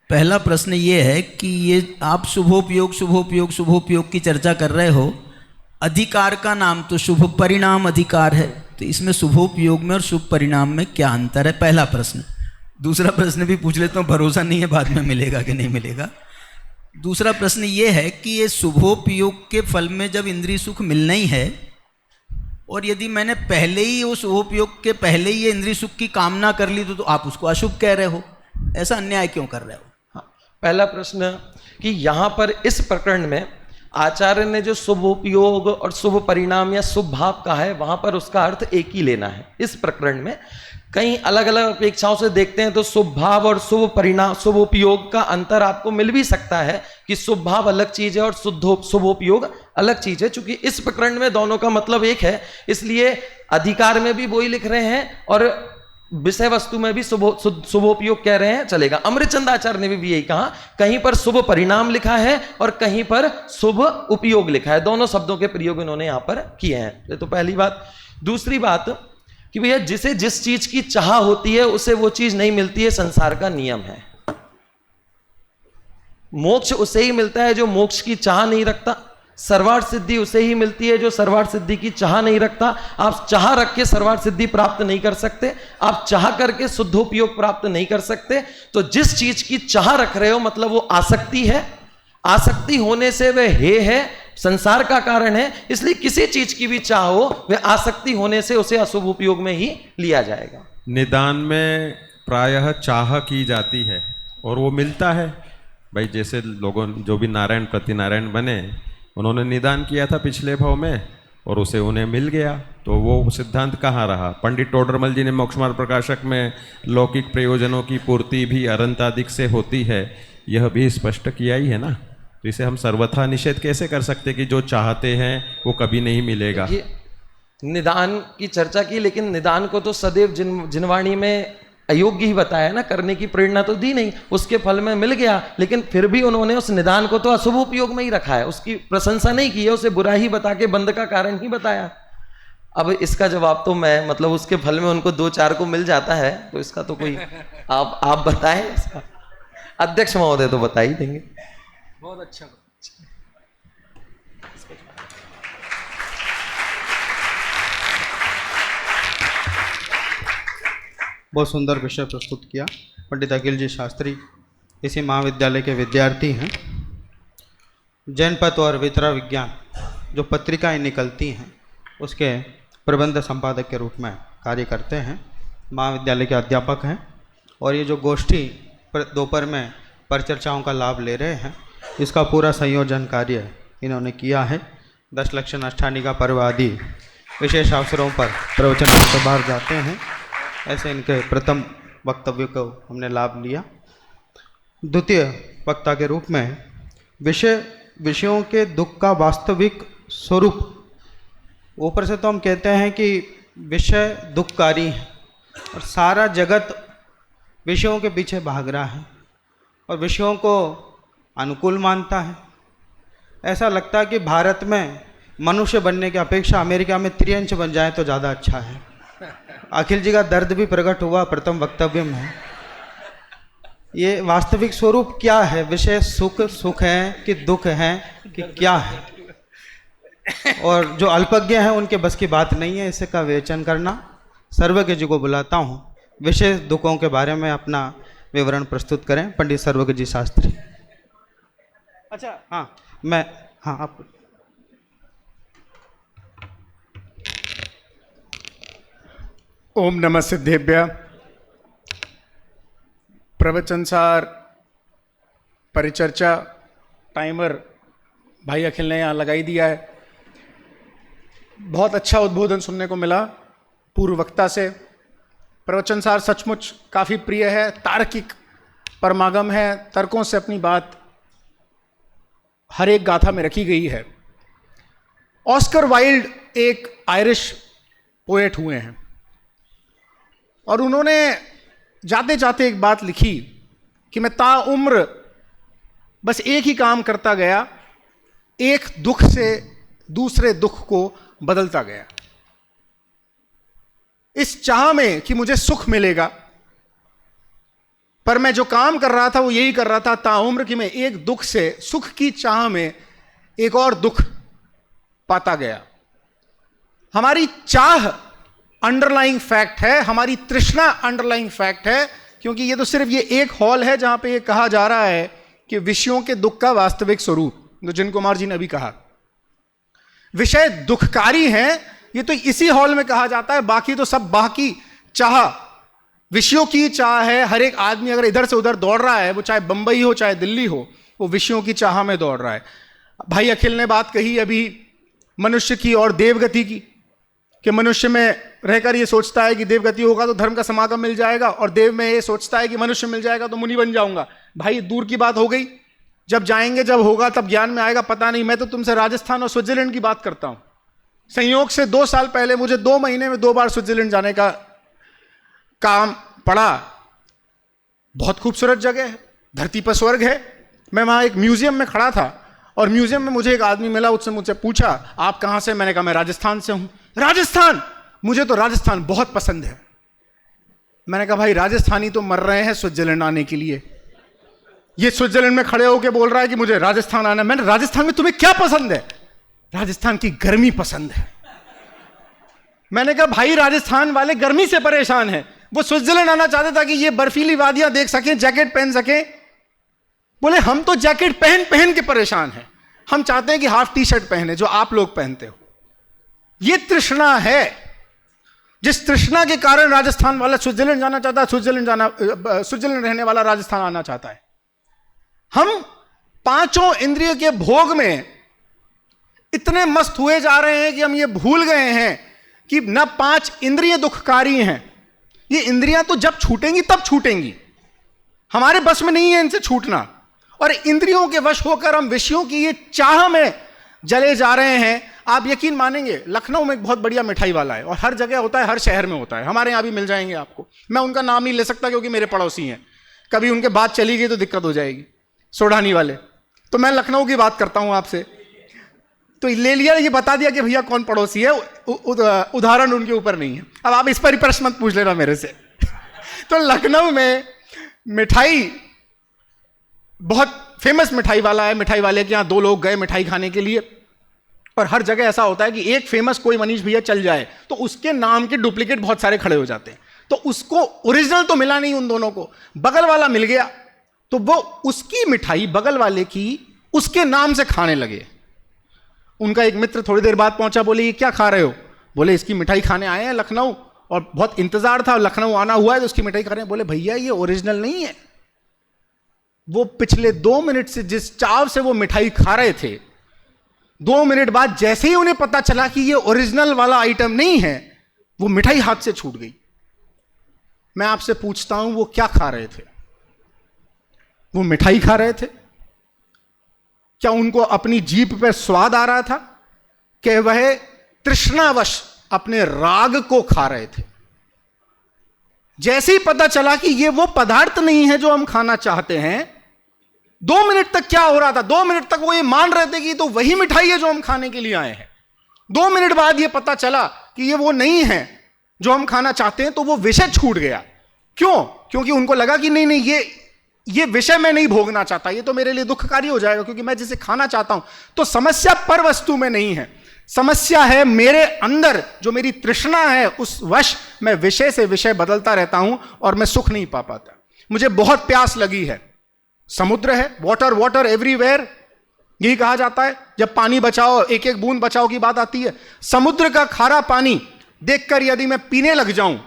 पहला प्रश्न ये है कि ये आप शुभोपयोग की चर्चा कर रहे हो, अधिकार का नाम तो शुभ परिणाम अधिकार है, तो इसमें शुभोपयोग में और शुभ परिणाम में क्या अंतर है? पहला प्रश्न। दूसरा प्रश्न भी पूछ लेता हूँ, भरोसा नहीं है बाद में मिलेगा कि नहीं मिलेगा। दूसरा प्रश्न ये है कि ये शुभोपयोग के फल में जब इंद्रिय सुख मिलना ही है और यदि मैंने पहले ही वो शुभोपयोग के पहले ही ये इंद्रिय सुख की कामना कर ली तो आप उसको अशुभ कह रहे हो, ऐसा अन्याय क्यों कर रहे हो? हाँ, पहला प्रश्न कि यहाँ पर इस प्रकरण में आचार्य ने जो शुभोपयोग और शुभ परिणाम या शुभ भाव कहा है वहां पर उसका अर्थ एक ही लेना है। इस प्रकरण में कई अलग अलग अपेक्षाओं से देखते हैं तो शुभ भाव और शुभ परिणाम शुभोपयोग का अंतर आपको मिल भी सकता है कि शुभ भाव अलग चीज है और शुभोपयोग अलग चीज है। चूंकि इस प्रकरण में दोनों का मतलब एक है, इसलिए अधिकार में भी वही लिख रहे हैं और विषय वस्तु में भी शुभोपयोग कह रहे हैं, चलेगा। अमृतचंद आचार्य ने भी यही कहा, कहीं पर शुभ परिणाम लिखा है और कहीं पर शुभ उपयोग लिखा है, दोनों शब्दों के प्रयोग इन्होंने यहां पर किए हैं। ये तो पहली बात। दूसरी बात कि भैया जिसे जिस चीज की चाह होती है उसे वो चीज नहीं मिलती है, संसार का नियम है। मोक्ष उसे ही मिलता है जो मोक्ष की चाह नहीं रखता, सर्वार्थ सिद्धि उसे ही मिलती है जो सर्वार्थ सिद्धि की चाह नहीं रखता। आप चाह रख के सर्वार्थ सिद्धि प्राप्त नहीं कर सकते, आप चाह करके शुद्धोपयोग प्राप्त नहीं कर सकते। तो जिस चीज की चाह रख रहे हो मतलब वो आसक्ति है, आसक्ति होने से वह हे है, संसार का कारण है। इसलिए किसी चीज की भी चाह हो वह आसक्ति होने से उसे अशुभ उपयोग में ही लिया जाएगा। निदान में प्रायः चाह की जाती है और वो मिलता है। भाई जैसे लोगों जो भी नारायण प्रतिनारायण बने, उन्होंने निदान किया था पिछले भाव में और उसे उन्हें मिल गया, तो वो सिद्धांत कहाँ रहा। पंडित टोडरमल जी ने मोक्षमार्ग प्रकाशक में लौकिक प्रयोजनों की पूर्ति भी अरंतादिक से होती है, यह भी स्पष्ट किया ही है ना। तो इसे हम सर्वथा निषेध कैसे कर सकते कि जो चाहते हैं वो कभी नहीं मिलेगा। निदान की चर्चा की, लेकिन निदान को तो सदैव जिनवाणी में अयोग्य ही बताया ना, करने की प्रेरणा तो दी नहीं, उसके फल में मिल गया। लेकिन फिर भी उन्होंने उस निदान को तो अशुभ उपयोग में ही रखा है, उसकी प्रशंसा नहीं की है, उसे बुरा ही बता के बंद का कारण ही बताया। अब इसका जवाब तो मैं मतलब उसके फल में उनको 2-4 को मिल जाता है, तो इसका तो कोई आप बताएं। इसका अध्यक्ष महोदय तो बता ही देंगे। बहुत अच्छा। बहुत सुंदर विषय प्रस्तुत किया। पंडित अखिल जी शास्त्री इसी महाविद्यालय के विद्यार्थी हैं। जनपथ और वितरा विज्ञान जो पत्रिकाएं निकलती हैं उसके प्रबंध संपादक के रूप में कार्य करते हैं, महाविद्यालय के अध्यापक हैं। और ये जो गोष्ठी दोपहर में परिचर्चाओं का लाभ ले रहे हैं, इसका पूरा संयोजन कार्य इन्होंने किया है। 10 लक्षण अष्टानी पर्व आदि विशेष अवसरों पर प्रवचन करके बाहर जाते हैं। ऐसे इनके प्रथम वक्तव्य को हमने लाभ लिया। द्वितीय वक्ता के रूप में विषयों के दुख का वास्तविक स्वरूप, ऊपर से तो हम कहते हैं कि विषय दुखकारी है और सारा जगत विषयों के पीछे भाग रहा है और विषयों को अनुकूल मानता है। ऐसा लगता है कि भारत में मनुष्य बनने की अपेक्षा अमेरिका में त्रिअंश बन जाए तो ज़्यादा अच्छा है। अखिल जी का दर्द भी प्रकट हुआ प्रथम वक्तव्य में। ये वास्तविक स्वरूप क्या है? विषय सुख है कि दुख है कि क्या है? और जो अल्पज्ञ हैं उनके बस की बात नहीं है इसे का विवेचन करना। सर्वज्ञ जी को बुलाता हूँ, विशेष दुखों के बारे में अपना विवरण प्रस्तुत करें। पंडित सर्वज्ञ जी शास्त्री। अच्छा हाँ आप। ओम नमः सिद्धेभ्य। प्रवचन सार परिचर्चा टाइमर भाई अखिल ने यहाँ लगाई दिया है। बहुत अच्छा उद्बोधन सुनने को मिला पूर्व वक्ता से। प्रवचन सार सचमुच काफ़ी प्रिय है, तार्किक परमागम है, तर्कों से अपनी बात हर एक गाथा में रखी गई है। ऑस्कर वाइल्ड एक आयरिश पोएट हुए हैं और उन्होंने जाते जाते एक बात लिखी कि मैं ताउम्र बस एक ही काम करता गया, एक दुख से दूसरे दुख को बदलता गया, इस चाह में कि मुझे सुख मिलेगा। पर मैं जो काम कर रहा था वो यही कर रहा था ताउम्र कि मैं एक दुख से सुख की चाह में एक और दुख पाता गया। हमारी चाह अंडरलाइंग फैक्ट है, हमारी तृष्णा अंडरलाइंग फैक्ट है, क्योंकि ये तो सिर्फ ये एक हॉल है जहां पे ये कहा जा रहा है कि विषयों के दुख का वास्तविक स्वरूप, जो जिन कुमार जी ने अभी कहा विषय दुखकारी हैं, ये तो इसी हॉल में कहा जाता है। बाकी तो सब बाकी चाह, विषयों की चाह है। हर एक आदमी अगर इधर से उधर दौड़ रहा है, वो चाहे बंबई हो चाहे दिल्ली हो, वो विषयों की चाह में दौड़ रहा है। भाई अखिल ने बात कही अभी मनुष्य की और देवगति की, कि मनुष्य में रहकर ये सोचता है कि देवगति होगा तो धर्म का समागम मिल जाएगा, और देव में ये सोचता है कि मनुष्य मिल जाएगा तो मुनि बन जाऊंगा। भाई दूर की बात हो गई, जब जाएंगे जब होगा तब ज्ञान में आएगा, पता नहीं। मैं तो तुमसे राजस्थान और स्विट्जरलैंड की बात करता हूं। संयोग से 2 साल पहले मुझे 2 महीने में 2 बार स्विट्जरलैंड जाने का काम पड़ा। बहुत खूबसूरत जगह है, धरती पर स्वर्ग है। मैं वहाँ एक म्यूजियम में खड़ा था और म्यूजियम में मुझे एक आदमी मिला, उससे मुझसे पूछा आप कहाँ से? मैंने कहा मैं राजस्थान से हूँ। राजस्थान, मुझे तो राजस्थान बहुत पसंद है। मैंने कहा भाई राजस्थानी तो मर रहे हैं स्विट्जरलैंड आने के लिए, ये स्विट्जरलैंड में खड़े होकर बोल रहा है कि मुझे राजस्थान आना है। मैंने राजस्थान में तुम्हें क्या पसंद है? राजस्थान की गर्मी पसंद है। मैंने कहा भाई राजस्थान वाले गर्मी से परेशान हैं, वो स्विट्जरलैंड आना चाहते ताकि ये बर्फीली वादियां देख सकें, जैकेट पहन सकें। बोले हम तो जैकेट पहन पहन के परेशान हैं, हम चाहते हैं कि हाफ टी शर्ट पहने जो आप लोग पहनते हो। ये तृष्णा है, जिस तृष्णा के कारण राजस्थान वाला स्विट्जरलैंड जाना चाहता है, स्विट्जरलैंड रहने वाला राजस्थान आना चाहता है। हम पांचों इंद्रिय के भोग में इतने मस्त हुए जा रहे हैं कि हम ये भूल गए हैं कि न 5 इंद्रिय दुखकारी हैं। ये इंद्रियां तो जब छूटेंगी तब छूटेंगी, हमारे बस में नहीं है इनसे छूटना। और इंद्रियों के वश होकर हम विषयों की ये चाह में जले जा रहे हैं। आप यकीन मानेंगे, लखनऊ में एक बहुत बढ़िया मिठाई वाला है और हर जगह होता है, हर शहर में होता है, हमारे यहाँ भी मिल जाएंगे आपको। मैं उनका नाम नहीं ले सकता क्योंकि मेरे पड़ोसी हैं, कभी उनके बात चली गई तो दिक्कत हो जाएगी। सोढ़ानी वाले, तो मैं लखनऊ की बात करता हूं आपसे, तो ले लिया, ये बता दिया कि भैया कौन पड़ोसी है, उदाहरण उनके ऊपर नहीं है। अब आप इस पर ही प्रश्न मत पूछ लेना मेरे से। तो लखनऊ में मिठाई, बहुत फेमस मिठाई वाला है, मिठाई वाले के यहाँ 2 लोग गए मिठाई खाने के लिए, और हर जगह ऐसा होता है कि एक फेमस कोई मनीष भैया चल जाए तो उसके नाम के डुप्लीकेट बहुत सारे खड़े हो जाते हैं। तो उसको ओरिजिनल तो मिला नहीं, उन दोनों को बगल वाला मिल गया, तो वो उसकी मिठाई बगल वाले की उसके नाम से खाने लगे। उनका एक मित्र थोड़ी देर बाद पहुंचा, बोले ये क्या खा रहे हो? बोले इसकी मिठाई खाने आए हैं लखनऊ, और बहुत इंतजार था, लखनऊ आना हुआ है तो उसकी मिठाई खा रहे हैं। बोले भैया ये ओरिजिनल नहीं है। वो पिछले 2 मिनट से जिस चाव से वो मिठाई खा रहे थे, 2 मिनट बाद जैसे ही उन्हें पता चला कि ये ओरिजिनल वाला आइटम नहीं है, वो मिठाई हाथ से छूट गई। मैं आपसे पूछता हूं वो क्या खा रहे थे? वो मिठाई खा रहे थे? क्या उनको अपनी जीभ पर स्वाद आ रहा था कि वह तृष्णावश अपने राग को खा रहे थे? जैसे ही पता चला कि ये वो पदार्थ नहीं है जो हम खाना चाहते हैं, 2 मिनट तक क्या हो रहा था? 2 मिनट तक वो ये मान रहे थे कि तो वही मिठाई है जो हम खाने के लिए आए हैं। 2 मिनट बाद ये पता चला कि ये वो नहीं है जो हम खाना चाहते हैं, तो वो विषय छूट गया। क्यों? क्योंकि उनको लगा कि नहीं नहीं, ये विषय मैं नहीं भोगना चाहता, ये तो मेरे लिए दुखकारी हो जाएगा, क्योंकि मैं जिसे खाना चाहता हूं। तो समस्या पर वस्तु में नहीं है, समस्या है मेरे अंदर, जो मेरी तृष्णा है उस वश मैं विषय से विषय बदलता रहता हूं और मैं सुख नहीं पा पाता। मुझे बहुत प्यास लगी है, समुद्र है, वाटर वाटर एवरीवेयर, यही कहा जाता है। जब पानी बचाओ, एक एक बूंद बचाओ की बात आती है। समुद्र का खारा पानी देखकर यदि मैं पीने लग जाऊं,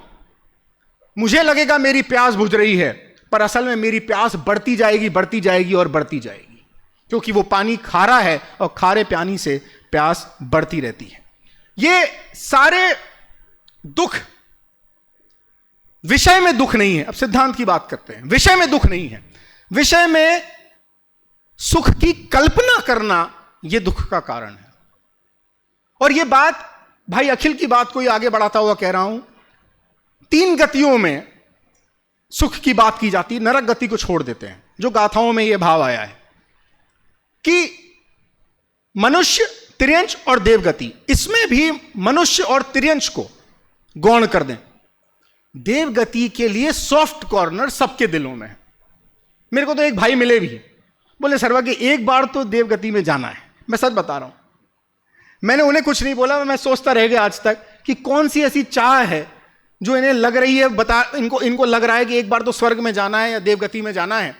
मुझे लगेगा मेरी प्यास बुझ रही है, पर असल में मेरी प्यास बढ़ती जाएगी, बढ़ती जाएगी और बढ़ती जाएगी, क्योंकि वो पानी खारा है और खारे पानी से प्यास बढ़ती रहती है। ये सारे दुख विषय में दुख नहीं है। अब सिद्धांत की बात करते हैं। विषय में दुख नहीं है, विषय में सुख की कल्पना करना यह दुख का कारण है। और यह बात भाई अखिल की बात को ही आगे बढ़ाता हुआ कह रहा हूं। 3 गतियों में सुख की बात की जाती है, नरक गति को छोड़ देते हैं, जो गाथाओं में यह भाव आया है कि मनुष्य, तिर्यंच और देवगति, इसमें भी मनुष्य और तिर्यंच को गौण कर दें। देवगति के लिए सॉफ्ट कॉर्नर सबके दिलों में है। मेरे को तो एक भाई मिले भी, बोले सर्वा कि एक बार तो देवगति में जाना है। मैं सच बता रहा हूं, मैंने उन्हें कुछ नहीं बोला, मैं सोचता रह गया आज तक कि कौन सी ऐसी चाह है जो इन्हें लग रही है, इनको लग रहा है कि एक बार तो स्वर्ग में जाना है या देवगति में जाना है।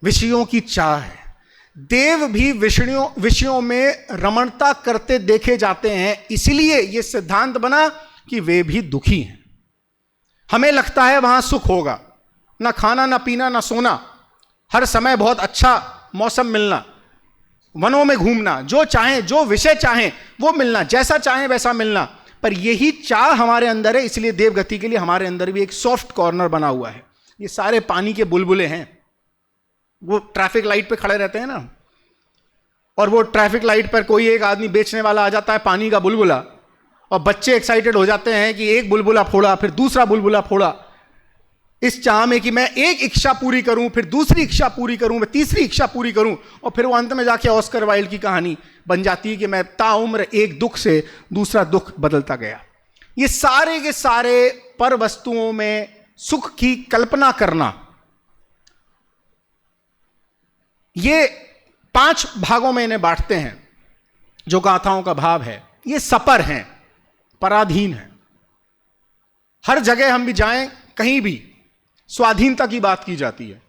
विषयों की चाह है। देव भी विषयों में रमणता करते देखे जाते हैं, इसलिए यह सिद्धांत बना कि वे भी दुखी हैं। हमें लगता है वहां सुख होगा, ना खाना ना पीना ना सोना, हर समय बहुत अच्छा मौसम मिलना, वनों में घूमना, जो चाहें, जो विषय चाहें वो मिलना, जैसा चाहें वैसा मिलना। पर यही चाह हमारे अंदर है, इसलिए देवगति के लिए हमारे अंदर भी एक सॉफ्ट कॉर्नर बना हुआ है। ये सारे पानी के बुलबुले हैं, वो ट्रैफिक लाइट पे खड़े रहते हैं ना, और वो ट्रैफिक लाइट पर कोई एक आदमी बेचने वाला आ जाता है पानी का बुलबुला, और बच्चे एक्साइटेड हो जाते हैं कि एक बुलबुला फोड़ा, फिर दूसरा बुलबुला फोड़ा, इस चाह में कि मैं एक इच्छा पूरी करूं, फिर दूसरी इच्छा पूरी करूं, मैं तीसरी इच्छा पूरी करूं, और फिर वो अंत में जाके ऑस्कर वाइल्ड की कहानी बन जाती है कि मैं ताउम्र एक दुख से दूसरा दुख बदलता गया। ये सारे के सारे पर वस्तुओं में सुख की कल्पना करना, ये 5 भागों में इन्हें बांटते हैं जो गाथाओं का भाव है। ये सपर हैं, पराधीन हैं। हर जगह हम भी जाएं, कहीं भी स्वाधीनता की बात की जाती है।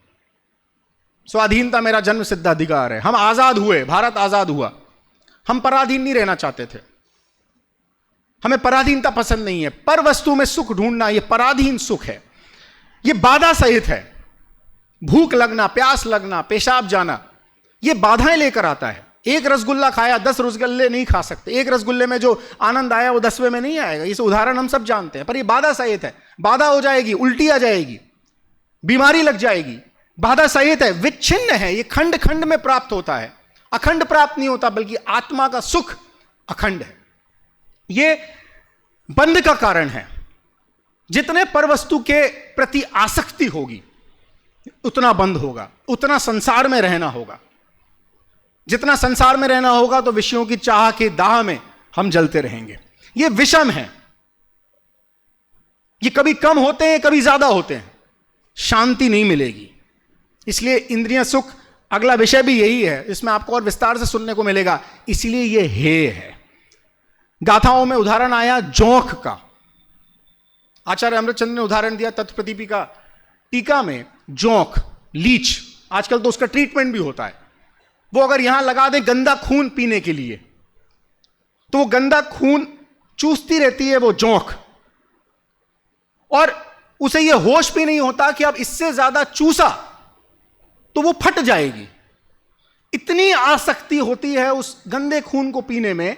स्वाधीनता मेरा जन्म सिद्ध अधिकार है। हम आजाद हुए, भारत आजाद हुआ, हम पराधीन नहीं रहना चाहते थे। हमें पराधीनता पसंद नहीं है। पर वस्तु में सुख ढूंढना यह पराधीन सुख है, यह बाधा सहित है। भूख लगना, प्यास लगना, पेशाब जाना, यह बाधाएं लेकर आता है। एक रसगुल्ला खाया, 10 रसगुल्ले नहीं खा सकते। एक रसगुल्ले में जो आनंद आया वो 10वें में नहीं आएगा। इस उदाहरण हम सब जानते हैं, पर यह बाधा सहित है। बाधा हो जाएगी, उल्टी आ जाएगी, बीमारी लग जाएगी। बाधा सहित है, विच्छिन्न है, यह खंड खंड में प्राप्त होता है, अखंड प्राप्त नहीं होता, बल्कि आत्मा का सुख अखंड है। यह बंध का कारण है। जितने पर वस्तु के प्रति आसक्ति होगी उतना बंध होगा, उतना संसार में रहना होगा। जितना संसार में रहना होगा तो विषयों की चाह के दाह में हम जलते रहेंगे। ये विषम है, ये कभी कम होते हैं, कभी ज्यादा होते हैं, शांति नहीं मिलेगी। इसलिए इंद्रिय सुख, अगला विषय भी यही है, इसमें आपको और विस्तार से सुनने को मिलेगा। इसलिए यह हेय है। गाथाओं में उदाहरण आया जोंक का। आचार्य अमृतचंद्र ने उदाहरण दिया तत्प्रदीपिका टीका में, जोंक, लीच। आजकल तो उसका ट्रीटमेंट भी होता है। वो अगर यहां लगा दें गंदा खून पीने के लिए, तो वो गंदा खून चूसती रहती है वो जोंक, और उसे ये होश भी नहीं होता कि अब इससे ज्यादा चूसा तो वो फट जाएगी। इतनी आसक्ति होती है उस गंदे खून को पीने में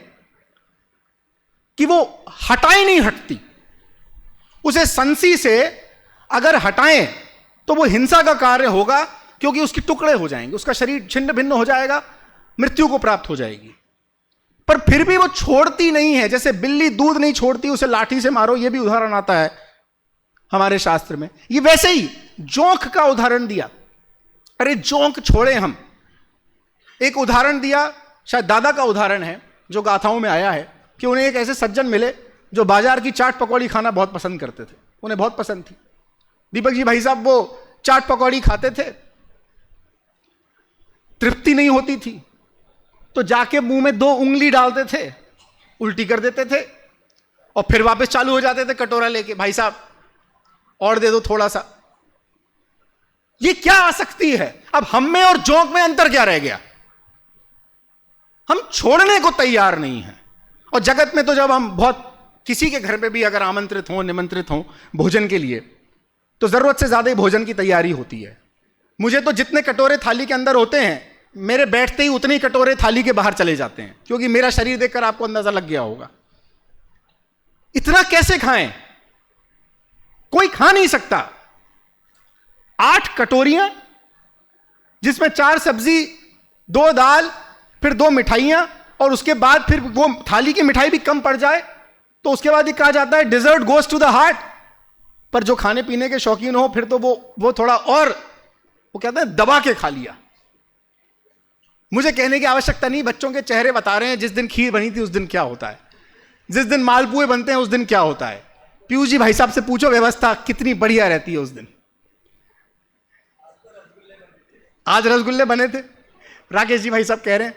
कि वो हटाए नहीं हटती। उसे संसी से अगर हटाएं तो वो हिंसा का कार्य होगा, क्योंकि उसके टुकड़े हो जाएंगे, उसका शरीर छिन्न भिन्न हो जाएगा, मृत्यु को प्राप्त हो जाएगी। पर फिर भी वो छोड़ती नहीं है। जैसे बिल्ली दूध नहीं छोड़ती, उसे लाठी से मारो, यह भी उदाहरण आता है हमारे शास्त्र में। ये वैसे ही जोंक का उदाहरण दिया। अरे जोंक छोड़े हम। एक उदाहरण दिया, शायद दादा का उदाहरण है जो गाथाओं में आया है, कि उन्हें एक ऐसे सज्जन मिले जो बाजार की चाट पकौड़ी खाना बहुत पसंद करते थे। उन्हें बहुत पसंद थी। दीपक जी भाई साहब वो चाट पकौड़ी खाते थे, तृप्ति नहीं होती थी, तो जाके मुंह में 2 उंगली डालते थे, उल्टी कर देते थे, और फिर वापस चालू हो जाते थे कटोरा लेके, भाई साहब और दे दो थोड़ा सा। ये क्या आसक्ति है? अब हम में और जोंक में अंतर क्या रह गया? हम छोड़ने को तैयार नहीं हैं। और जगत में तो जब हम बहुत किसी के घर पे भी अगर आमंत्रित हों, निमंत्रित हों भोजन के लिए, तो जरूरत से ज्यादा ही भोजन की तैयारी होती है। मुझे तो जितने कटोरे थाली के अंदर होते हैं, मेरे बैठते ही उतने ही कटोरे थाली के बाहर चले जाते हैं, क्योंकि मेरा शरीर देखकर आपको अंदाजा लग गया होगा। इतना कैसे खाएं? कोई खा नहीं सकता। 8 कटोरियां, जिसमें 4 सब्जी, 2 दाल, फिर 2 मिठाइयां, और उसके बाद फिर वो थाली की मिठाई भी कम पड़ जाए तो उसके बाद ये कहा जाता है dessert goes to the heart. पर जो खाने पीने के शौकीन हो, फिर तो वो थोड़ा और, वो कहते हैं दबा के खा लिया। मुझे कहने की आवश्यकता नहीं, बच्चों के चेहरे बता रहे हैं। जिस दिन खीर बनी थी उस दिन क्या होता है, जिस दिन मालपुए बनते हैं उस दिन क्या होता है। पीयूष जी भाई साहब से पूछो व्यवस्था कितनी बढ़िया रहती है उस दिन। आज रसगुल्ले बने थे, राकेश जी भाई साहब कह रहे हैं।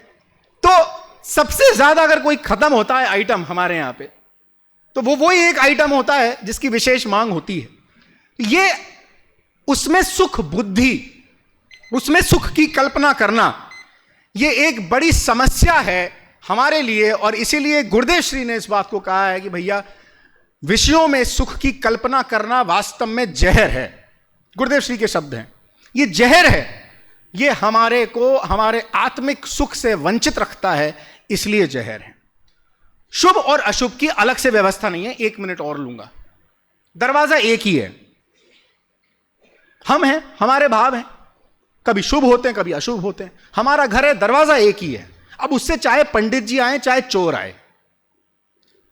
तो सबसे ज्यादा अगर कोई खत्म होता है आइटम हमारे यहां पे, तो वो ही एक आइटम होता है जिसकी विशेष मांग होती है। ये उसमें सुख बुद्धि, उसमें सुख की कल्पना करना, ये एक बड़ी समस्या है हमारे लिए। और इसीलिए गुरुदेव श्री ने इस बात को कहा है कि भैया विषयों में सुख की कल्पना करना वास्तव में जहर है। गुरुदेव श्री के शब्द हैं, ये जहर है। ये हमारे को हमारे आत्मिक सुख से वंचित रखता है, इसलिए जहर है। शुभ और अशुभ की अलग से व्यवस्था नहीं है। 1 मिनट और लूंगा। दरवाजा एक ही है, हम हैं, हमारे भाव हैं, कभी शुभ होते हैं कभी अशुभ होते हैं। हमारा घर है, दरवाजा एक ही है। अब उससे चाहे पंडित जी आए चाहे चोर आए,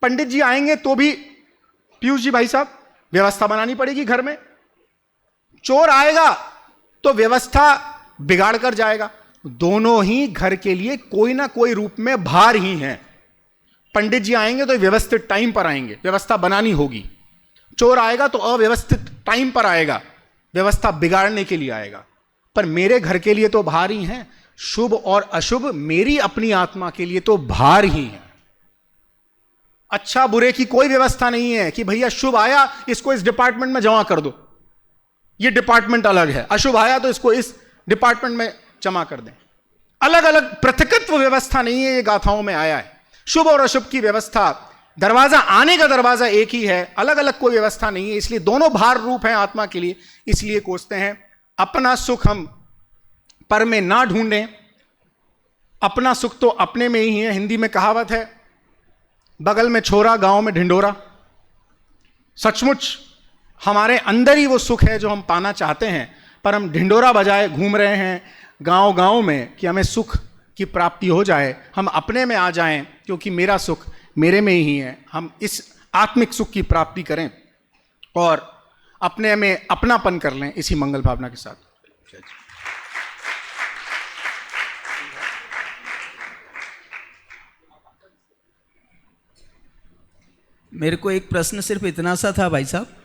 पंडित जी आएंगे तो भी पीयूष जी भाई साहब व्यवस्था बनानी पड़ेगी घर में। चोर आएगा तो व्यवस्था बिगाड़ कर जाएगा। दोनों ही घर के लिए कोई ना कोई रूप में भार ही हैं। पंडित जी आएंगे तो व्यवस्थित टाइम पर आएंगे, व्यवस्था बनानी होगी। चोर आएगा तो अव्यवस्थित टाइम पर आएगा, व्यवस्था बिगाड़ने के लिए आएगा। पर मेरे घर के लिए तो भार ही हैं। शुभ और अशुभ मेरी अपनी आत्मा के लिए तो भार ही है। अच्छा बुरे की कोई व्यवस्था नहीं है कि भैया शुभ आया इसको इस डिपार्टमेंट में जमा कर दो, ये डिपार्टमेंट अलग है। अशुभ आया तो इसको इस डिपार्टमेंट में जमा कर दें। अलग अलग पृथकत्व व्यवस्था नहीं है, ये गाथाओं में आया है। शुभ और अशुभ की व्यवस्था, दरवाजा आने का दरवाजा एक ही है, अलग अलग कोई व्यवस्था नहीं है। इसलिए दोनों भार रूप हैं आत्मा के लिए। इसलिए कोसते हैं अपना सुख हम पर में ना ढूंढें, अपना सुख तो अपने में ही है। हिंदी में कहावत है, बगल में छोरा गांव में ढिंडोरा। सचमुच हमारे अंदर ही वो सुख है जो हम पाना चाहते हैं, पर हम ढिंडोरा बजाए घूम रहे हैं गांव गांव में कि हमें सुख की प्राप्ति हो जाए, हम अपने में आ जाएं क्योंकि मेरा सुख मेरे में ही है। हम इस आत्मिक सुख की प्राप्ति करें और अपने में अपनापन कर लें, इसी मंगल भावना के साथ। मेरे को एक प्रश्न सिर्फ इतना सा था भाई साहब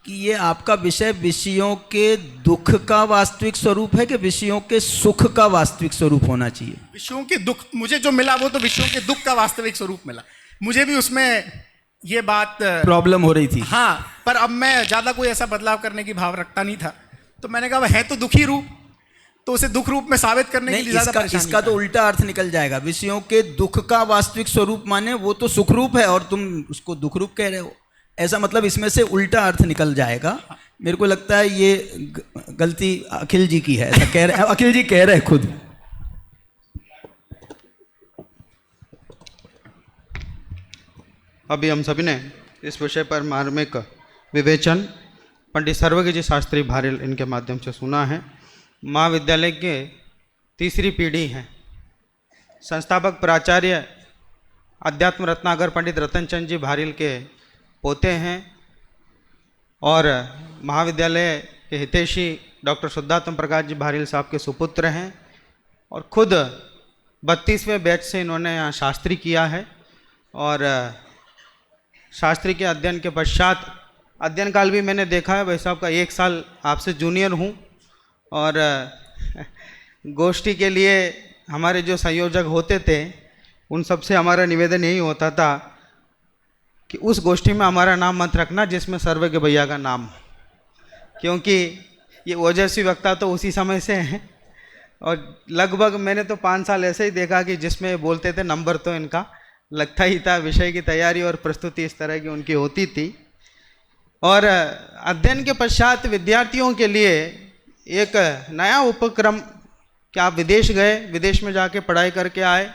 कि ये आपका विषय विषयों के दुख का वास्तविक स्वरूप है कि विषयों के सुख का वास्तविक स्वरूप होना चाहिए? विषयों के दुख मुझे जो मिला वो तो विषयों के दुख का वास्तविक स्वरूप मिला। मुझे भी उसमें ये बात प्रॉब्लम हो रही थी। हाँ, पर अब मैं ज़्यादा कोई ऐसा बदलाव करने की भाव रखता नहीं था, तो मैंने कहा है तो दुखी रूप, तो उसे दुख रूप में साबित करने के लिए ज़्यादा इसका तो उल्टा अर्थ निकल जाएगा। विषयों के दुख का वास्तविक स्वरूप माने वो तो सुख रूप है और तुम उसको दुख रूप कह रहे हो, ऐसा मतलब इसमें से उल्टा अर्थ निकल जाएगा। मेरे को लगता है ये गलती अखिल जी की है, ऐसा कह रहे अखिल जी कह रहे खुद। अभी हम सभी ने इस विषय पर मार्मिक विवेचन पंडित सर्वज्ञ जी शास्त्री भारिल इनके माध्यम से सुना है। महाविद्यालय के तीसरी पीढ़ी हैं। संस्थापक प्राचार्य अध्यात्म रत्नाकर पंडित रतनचंद जी भारिल के पोते हैं और महाविद्यालय के हितैषी डॉक्टर शुद्धात्म प्रकाश जी भारिल साहब के सुपुत्र हैं और खुद 32वें बैच से इन्होंने यहाँ शास्त्री किया है। और शास्त्री के अध्ययन के पश्चात अध्ययन काल भी मैंने देखा है। भाई साहब का 1 साल आपसे जूनियर हूँ और गोष्ठी के लिए हमारे जो संयोजक होते थे उन सबसे हमारा निवेदन यही होता था कि उस गोष्ठी में हमारा नाम मत रखना जिसमें सर्वज्ञ भैया का नाम हो, क्योंकि ये ओजस्वी वक्ता तो उसी समय से हैं और लगभग मैंने तो 5 साल ऐसे ही देखा कि जिसमें बोलते थे नंबर तो इनका लगता ही था। विषय की तैयारी और प्रस्तुति इस तरह की उनकी होती थी। और अध्ययन के पश्चात विद्यार्थियों के लिए एक नया उपक्रम कि आप विदेश गए, विदेश में जाके पढ़ाई करके आए।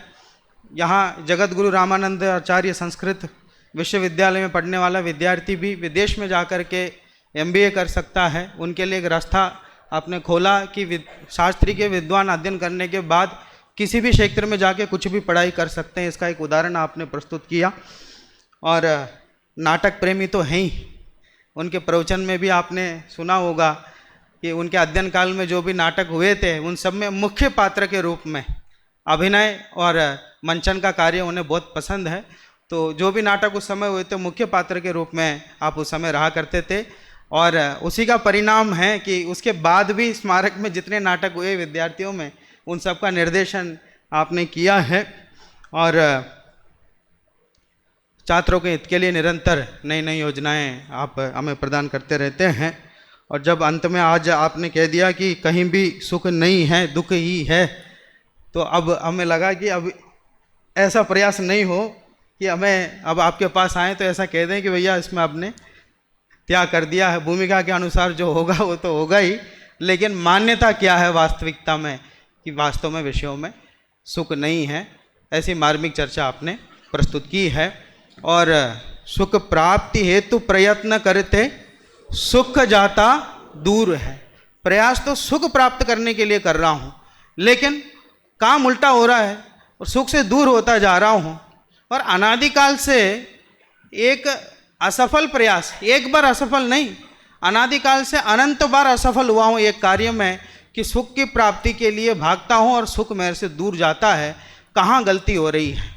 यहाँ जगत गुरु रामानंद आचार्य संस्कृत विश्वविद्यालय में पढ़ने वाला विद्यार्थी भी विदेश में जाकर के MBA कर सकता है। उनके लिए एक रास्ता आपने खोला कि शास्त्री के विद्वान अध्ययन करने के बाद किसी भी क्षेत्र में जाके कुछ भी पढ़ाई कर सकते हैं। इसका एक उदाहरण आपने प्रस्तुत किया। और नाटक प्रेमी तो हैं ही, उनके प्रवचन में भी आपने सुना होगा कि उनके अध्ययन काल में जो भी नाटक हुए थे उन सब में मुख्य पात्र के रूप में अभिनय और मंचन का कार्य उन्हें बहुत पसंद है। तो जो भी नाटक उस समय हुए थे मुख्य पात्र के रूप में आप उस समय रहा करते थे और उसी का परिणाम है कि उसके बाद भी स्मारक में जितने नाटक हुए विद्यार्थियों में उन सब का निर्देशन आपने किया है। और छात्रों के हित के लिए निरंतर नई नई योजनाएं आप हमें प्रदान करते रहते हैं। और जब अंत में आज आपने कह दिया कि कहीं भी सुख नहीं है दुख ही है, तो अब हमें लगा कि अब ऐसा प्रयास नहीं हो कि हमें अब आपके पास आएँ तो ऐसा कह दें कि भैया इसमें आपने त्याग कर दिया है। भूमिका के अनुसार जो होगा वो तो होगा ही, लेकिन मान्यता क्या है वास्तविकता में कि वास्तव में विषयों में सुख नहीं है। ऐसी मार्मिक चर्चा आपने प्रस्तुत की है। और सुख प्राप्ति हेतु प्रयत्न करते सुख जाता दूर है। प्रयास तो सुख प्राप्त करने के लिए कर रहा हूँ, लेकिन काम उल्टा हो रहा है और सुख से दूर होता जा रहा हूँ। और अनादिकाल से एक असफल प्रयास, एक बार असफल नहीं, अनादिकाल से अनंत बार असफल हुआ हूँ एक कार्य में कि सुख की प्राप्ति के लिए भागता हूँ और सुख मेरे से दूर जाता है। कहाँ गलती हो रही है,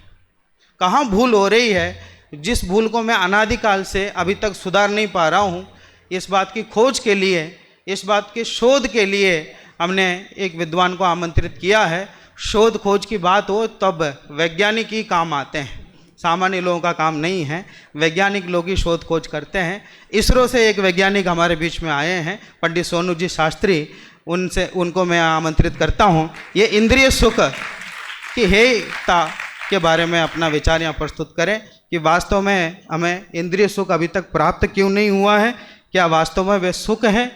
कहाँ भूल हो रही है, जिस भूल को मैं अनादिकाल से अभी तक सुधार नहीं पा रहा हूँ। इस बात की खोज के लिए, इस बात के शोध के लिए हमने एक विद्वान को आमंत्रित किया है। शोध खोज की बात हो तब वैज्ञानिक ही काम आते हैं, सामान्य लोगों का काम नहीं है। वैज्ञानिक लोग ही शोध खोज करते हैं। इसरो से एक वैज्ञानिक हमारे बीच में आए हैं, पंडित सोनू जी शास्त्री, उनको मैं आमंत्रित करता हूँ। ये इंद्रिय सुख की हेयता के बारे में अपना विचार यहाँ प्रस्तुत करें कि वास्तव में हमें इंद्रिय सुख अभी तक प्राप्त क्यों नहीं हुआ है, क्या वास्तव में वे सुख है,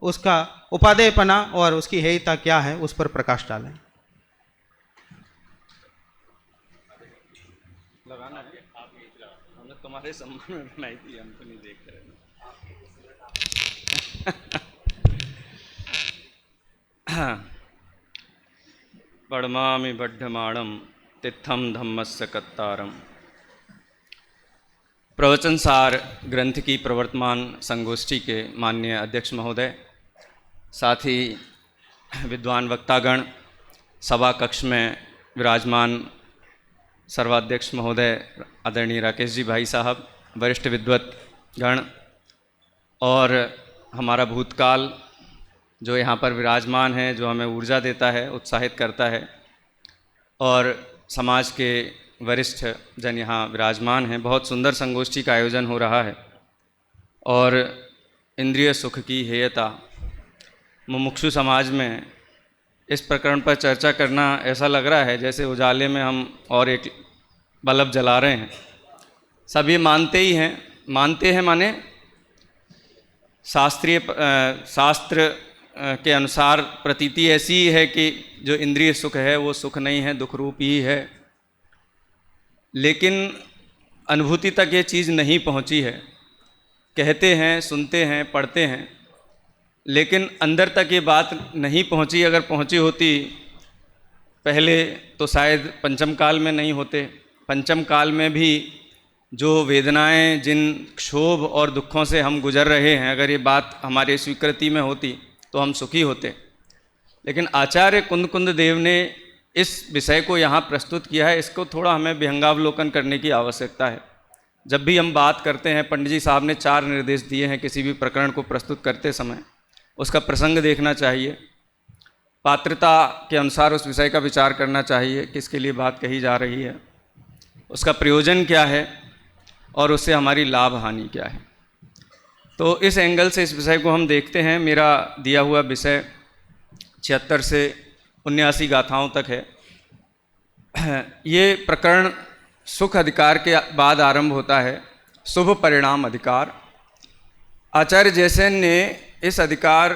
उसका उपादेयपना और उसकी हेयता क्या है, उस पर प्रकाश डालें। तुम्हारे सम्मान में बनाई थी, हम तो नहीं देख रहे। पढ़मामि बड्ढमाणम तित्थम धम्मस्य कत्तारम। प्रवचन सार ग्रंथ की प्रवर्तमान संगोष्ठी के माननीय अध्यक्ष महोदय, साथ ही विद्वान वक्तागण, सभा कक्ष में विराजमान सर्वाध्यक्ष महोदय आदरणीय राकेश जी भाई साहब, वरिष्ठ विद्वत गण और हमारा भूतकाल जो यहाँ पर विराजमान है, जो हमें ऊर्जा देता है, उत्साहित करता है, और समाज के वरिष्ठ जन यहाँ विराजमान हैं। बहुत सुंदर संगोष्ठी का आयोजन हो रहा है और इंद्रिय सुख की हेयता मुमुक्षु समाज में इस प्रकरण पर चर्चा करना ऐसा लग रहा है जैसे उजाले में हम और एक बल्ब जला रहे हैं। सब ये मानते हैं माने शास्त्र के अनुसार प्रतीति ऐसी है कि जो इंद्रिय सुख है वो सुख नहीं है, दुख रूप ही है। लेकिन अनुभूति तक ये चीज़ नहीं पहुंची है। कहते हैं, सुनते हैं, पढ़ते हैं, लेकिन अंदर तक ये बात नहीं पहुंची। अगर पहुंची होती पहले तो शायद पंचम काल में नहीं होते। पंचम काल में भी जो वेदनाएं, जिन क्षोभ और दुखों से हम गुजर रहे हैं, अगर ये बात हमारी स्वीकृति में होती तो हम सुखी होते। लेकिन आचार्य कुंद देव ने इस विषय को यहाँ प्रस्तुत किया है। इसको थोड़ा हमें विहंगावलोकन करने की आवश्यकता है। जब भी हम बात करते हैं, पंडित जी साहब ने 4 निर्देश दिए हैं किसी भी प्रकरण को प्रस्तुत करते समय। उसका प्रसंग देखना चाहिए, पात्रता के अनुसार उस विषय का विचार करना चाहिए, किसके लिए बात कही जा रही है, उसका प्रयोजन क्या है और उससे हमारी लाभ हानि क्या है। तो इस एंगल से इस विषय को हम देखते हैं। मेरा दिया हुआ विषय 76 से 79 गाथाओं तक है। ये प्रकरण सुख अधिकार के बाद आरंभ होता है, शुभ परिणाम अधिकार। आचार्य जयसेन ने इस अधिकार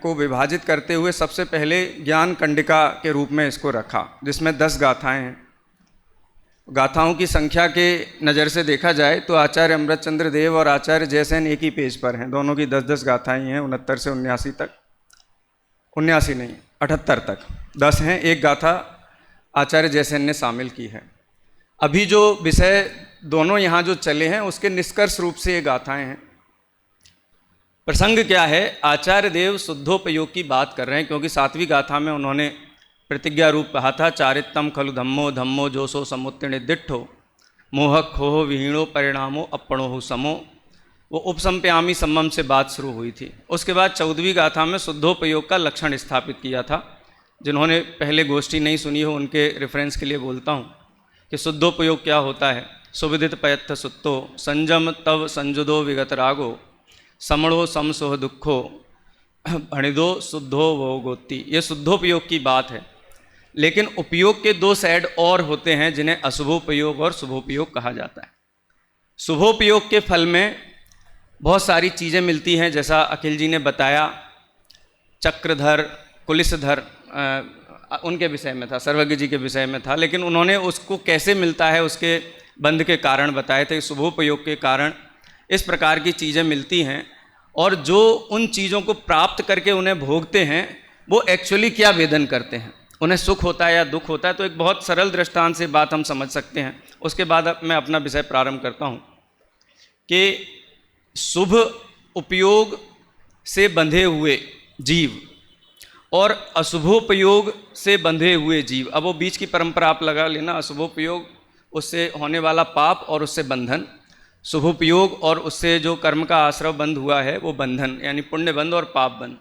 को विभाजित करते हुए सबसे पहले ज्ञान कंडिका के रूप में इसको रखा, जिसमें 10 गाथाएं हैं। गाथाओं की संख्या के नज़र से देखा जाए तो आचार्य अमृतचंद्र देव और आचार्य जयसेन एक ही पेज पर हैं। दोनों की 10-10 गाथाएं हैं, 69 से 79 तक, 79 नहीं 78 तक 10 हैं। एक गाथा आचार्य जयसेन ने शामिल की है। अभी जो विषय दोनों यहाँ जो चले हैं उसके निष्कर्ष रूप से ये गाथाएं हैं। प्रसंग क्या है? आचार्य देव शुद्धोपयोग की बात कर रहे हैं, क्योंकि 7वीं गाथा में उन्होंने प्रतिज्ञा रूप कहा था, चारित्तम खलु धम्मो धम्मो जोसो समुत्तीर्ण दिट्ठो मोह खोह विहीणो परिणामो अपणो समो। वो उपसंप्यामी सम्मम से बात शुरू हुई थी। उसके बाद 14वीं गाथा में शुद्धोपयोग का लक्षण स्थापित किया था। जिन्होंने पहले गोष्ठी नहीं सुनी हो उनके रेफरेंस के लिए बोलता हूँ कि शुद्धोपयोग क्या होता है। सुविदित पयत्थ सुत्तो संजम तव संजुदो विगत रागो समणो समसोह दुखो भणिदो शुद्धो वो गोत्ती। ये शुद्धोपयोग की बात है। लेकिन उपयोग के 2 साइड और होते हैं जिन्हें अशुभोपयोग और शुभोपयोग कहा जाता है। शुभोपयोग के फल में बहुत सारी चीज़ें मिलती हैं, जैसा अखिल जी ने बताया। चक्रधर, कुलिसधर उनके विषय में था, सर्वज्ञ जी के विषय में था, लेकिन उन्होंने उसको कैसे मिलता है उसके बंध के कारण बताए थे। शुभोपयोग के कारण इस प्रकार की चीज़ें मिलती हैं, और जो उन चीज़ों को प्राप्त करके उन्हें भोगते हैं वो एक्चुअली क्या वेदन करते हैं, उन्हें सुख होता है या दुख होता है। तो एक बहुत सरल दृष्टांत से बात हम समझ सकते हैं। उसके बाद मैं अपना विषय प्रारंभ करता हूँ कि शुभ उपयोग से बंधे हुए जीव और अशुभोपयोग से बंधे हुए जीव। अब वो बीच की परंपरा आप लगा लेना, अशुभोपयोग उससे होने वाला पाप और उससे बंधन, शुभोपयोग और उससे जो कर्म का आश्रव बंध हुआ है वो बंधन, यानी पुण्य बंध और पाप बंध।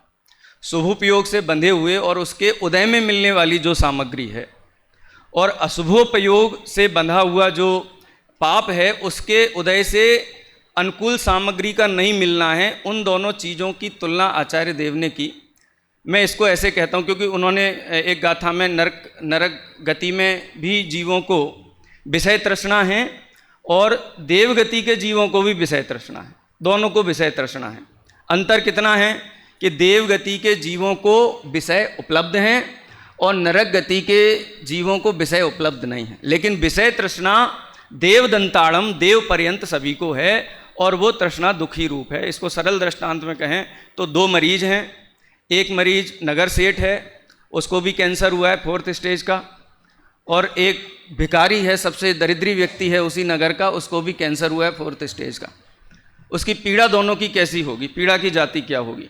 शुभोपयोग से बंधे हुए और उसके उदय में मिलने वाली जो सामग्री है, और अशुभोपयोग से बंधा हुआ जो पाप है उसके उदय से अनुकूल सामग्री का नहीं मिलना है। उन दोनों चीज़ों की तुलना आचार्य देव ने की। मैं इसको ऐसे कहता हूँ क्योंकि उन्होंने एक गाथा में नरक गति में भी जीवों को विषय तृष्णा है और देवगति के जीवों को भी विषय तृष्णा है, दोनों को विषय तृष्णा है। अंतर कितना है कि देवगति के जीवों को विषय उपलब्ध हैं और नरक गति के जीवों को विषय उपलब्ध नहीं है। लेकिन विषय तृष्णा देव दंताड़म, देव पर्यंत सभी को है और वो तृष्णा दुखी रूप है। इसको सरल दृष्टांत में कहें तो 2 मरीज हैं। एक मरीज नगर सेठ है, उसको भी कैंसर हुआ है 4th स्टेज का, और एक भिखारी है, सबसे दरिद्री व्यक्ति है उसी नगर का, उसको भी कैंसर हुआ है 4th स्टेज का। उसकी पीड़ा दोनों की कैसी होगी, पीड़ा की जाति क्या होगी,